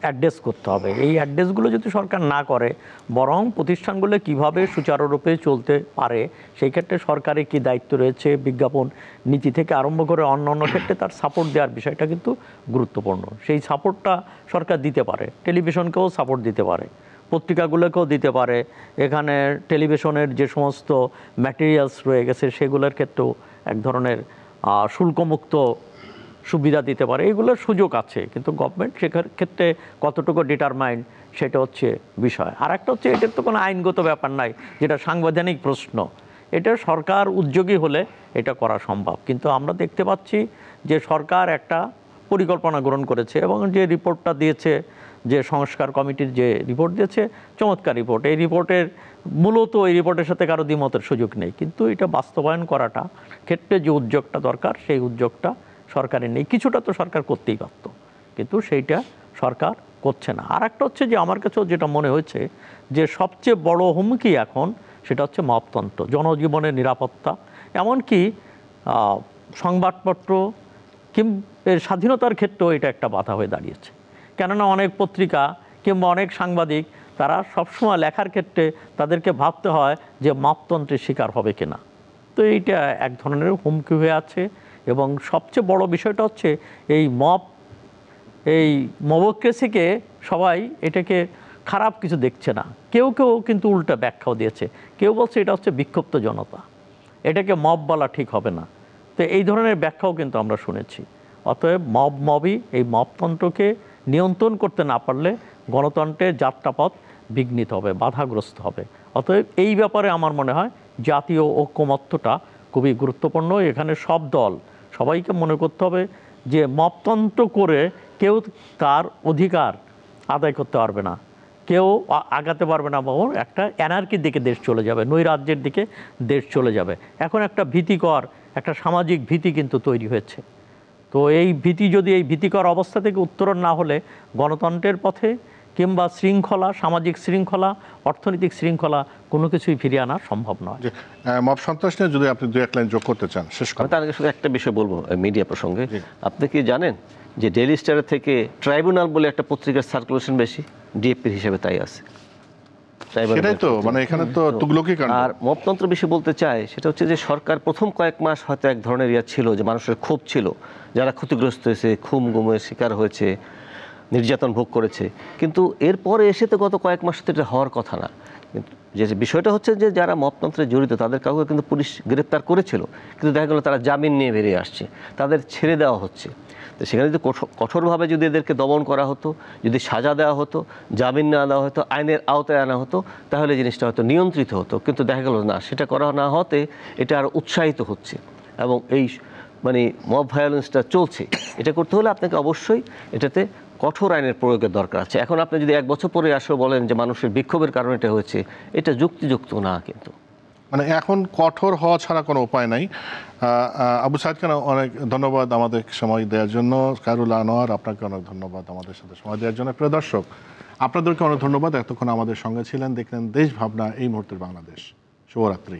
অ্যাড্রেস করতে হবে। এই অ্যাড্রেসগুলো যদি সরকার না করে, বরং প্রতিষ্ঠানগুলো কিভাবে সুচারুরূপে চলতে পারে সেই ক্ষেত্রে সরকারের কী দায়িত্ব রয়েছে, বিজ্ঞাপন নীতি থেকে আরম্ভ করে অন্য ক্ষেত্রে তার সাপোর্ট দেওয়ার বিষয়টা কিন্তু গুরুত্বপূর্ণ। সেই সাপোর্টটা সরকার দিতে পারে, টেলিভিশনকেও সাপোর্ট দিতে পারে, পত্রিকাগুলোকেও দিতে পারে। এখানে টেলিভিশনের যে সমস্ত ম্যাটেরিয়ালস রয়ে গেছে সেগুলোর ক্ষেত্রেও এক ধরনের শুল্কমুক্ত সুবিধা দিতে পারে। এগুলোর সুযোগ আছে, কিন্তু গভর্নমেন্ট সেখার ক্ষেত্রে কতটুকু ডিটারমাইন্ড সেটা হচ্ছে বিষয়। আর একটা হচ্ছে, এটার তো কোনো আইনগত ব্যাপার নাই, যেটা সাংবিধানিক প্রশ্ন। এটা সরকার উদ্যোগী হলে এটা করা সম্ভব। কিন্তু আমরা দেখতে পাচ্ছি যে সরকার একটা পরিকল্পনা গ্রহণ করেছে এবং যে রিপোর্টটা দিয়েছে, যে সংস্কার কমিটির যে রিপোর্ট দিয়েছে, চমৎকার রিপোর্ট। এই রিপোর্টের মূলত এই রিপোর্টের সাথে কারো দ্বিমতের সুযোগ নেই, কিন্তু এটা বাস্তবায়ন করাটা ক্ষেত্রে যে উদ্যোগটা দরকার সেই উদ্যোগটা সরকারের নেই। কিছুটা তো সরকার করতেই পারত, কিন্তু সেইটা সরকার করছে না। আর একটা হচ্ছে যে আমার কাছেও যেটা মনে হয়েছে যে সবচেয়ে বড় হুমকি এখন সেটা হচ্ছে মপতন্ত্র, জনজীবনের নিরাপত্তা, এমনকি সংবাদপত্র এর স্বাধীনতার ক্ষেত্রেও এটা একটা বাধা হয়ে দাঁড়িয়েছে। কেননা অনেক পত্রিকা কিংবা অনেক সাংবাদিক তারা সবসময় লেখার ক্ষেত্রে তাদেরকে ভাবতে হয় যে মপতন্ত্রের শিকার হবে কিনা। তো এইটা এক ধরনের হুমকি হয়ে আছে। এবং সবচেয়ে বড় বিষয়টা হচ্ছে এই মবক্রেসিকে সবাই এটাকে খারাপ কিছু দেখছে না। কেউ কেউ কিন্তু উল্টা ব্যাখ্যাও দিয়েছে। কেউ বলছে এটা হচ্ছে বিক্ষুব্ধ জনতা, এটাকে মব বলা ঠিক হবে না। তো এই ধরনের ব্যাখ্যাও কিন্তু আমরা শুনেছি। অতএব মবই এই মবতন্ত্রকে নিয়ন্ত্রণ করতে না পারলে গণতন্ত্রের যাত্রাপথ বিঘ্নিত হবে, বাধাগ্রস্ত হবে। অতএব এই ব্যাপারে আমার মনে হয় জাতীয় ঐকমত্যটা খুবই গুরুত্বপূর্ণ। এখানে সব দল, সবাইকে মনে করতে হবে যে মপতন্ত্র করে কেউ তার অধিকার আদায় করতে পারবে না, কেউ আগাতে পারবে না, বরং একটা অ্যানার্কির দিকে দেশ চলে যাবে, নৈরাজ্যের দিকে দেশ চলে যাবে। এখন একটা ভীতিকর একটা সামাজিক ভীতি কিন্তু তৈরি হয়েছে। তো এই ভীতি যদি এই ভীতিকর অবস্থা থেকে উত্তরণ না হলে গণতন্ত্রের পথে কিংবা শৃঙ্খলা, সামাজিক শৃঙ্খলা, অর্থনৈতিক শৃঙ্খলা কোনো কিছুই ফিরিয়ে আনা সম্ভব নয়। মব সন্ত্রাস নিয়ে যদি আপনি দু এক লাইন যোগ করতে চান শেষ করে। তার আগে শুধু একটা বিষয় বলবো মিডিয়া প্রসঙ্গে। আপনি কি জানেন যে ডেইলি স্টারের থেকে ট্রাইব্যুনাল বলে একটা পত্রিকার সার্কুলেশন বেশি? ডিএপির হিসেবে তাই আছে। সেটাই তো, মানে এখানে তো তুগলকি কাণ্ড। আর মপতন্ত্র বিষয়ে বলতে চাই সেটা হচ্ছে যে সরকার প্রথম কয়েক মাস হয়তো এক ধরনের ছিল যে মানুষের ক্ষোভ ছিল, যারা ক্ষতিগ্রস্ত হয়েছে, গুমের শিকার হয়েছে, নির্যাতন ভোগ করেছে। কিন্তু এরপরে এসে তো গত কয়েক মাস তো এটা হওয়ার কথা না। কিন্তু যে বিষয়টা হচ্ছে যে যারা মপতন্ত্রে জড়িত তাদের কাউকে কিন্তু পুলিশ গ্রেপ্তার করেছিল, কিন্তু দেখা গেলো তারা জামিন নিয়ে বেরিয়ে আসছে, তাদের ছেড়ে দেওয়া হচ্ছে। তো সেখানে যদি কঠোরভাবে যদি এদেরকে দমন করা হতো, যদি সাজা দেওয়া হতো, জামিন না দেওয়া হতো, আইনের আওতায় আনা হতো, তাহলে জিনিসটা হয়তো নিয়ন্ত্রিত হতো। কিন্তু দেখা গেল না, সেটা করা না হতে এটা আরও উৎসাহিত হচ্ছে এবং এই মানে মব ভায়োলেন্সটা চলছে। এটা করতে হলে আপনাকে অবশ্যই এটাতে কঠোর আইনের প্রয়োগের দরকার আছে। এখন আপনি যদি 1 বছর পরে আসেও বলেন যে মানুষের বিক্ষোভের কারণে এটা হয়েছে, এটা যুক্তিযুক্ত না। কিন্তু মানে এখন কঠোর হওয়া ছাড়া কোনো উপায় নাই। আবু সাঈদ খান, অনেক ধন্যবাদ আমাদের সময় দেওয়ার জন্য। খায়রুল আনোয়ার, আপনাকে অনেক ধন্যবাদ আমাদের সাথে সময় দেওয়ার জন্য। প্রিয় দর্শক, আপনাদেরকে অনেক ধন্যবাদ, এতক্ষণ আমাদের সঙ্গে ছিলেন। দেখলেন দেশ ভাবনা, এই মুহূর্তের বাংলাদেশ। শুভরাত্রি।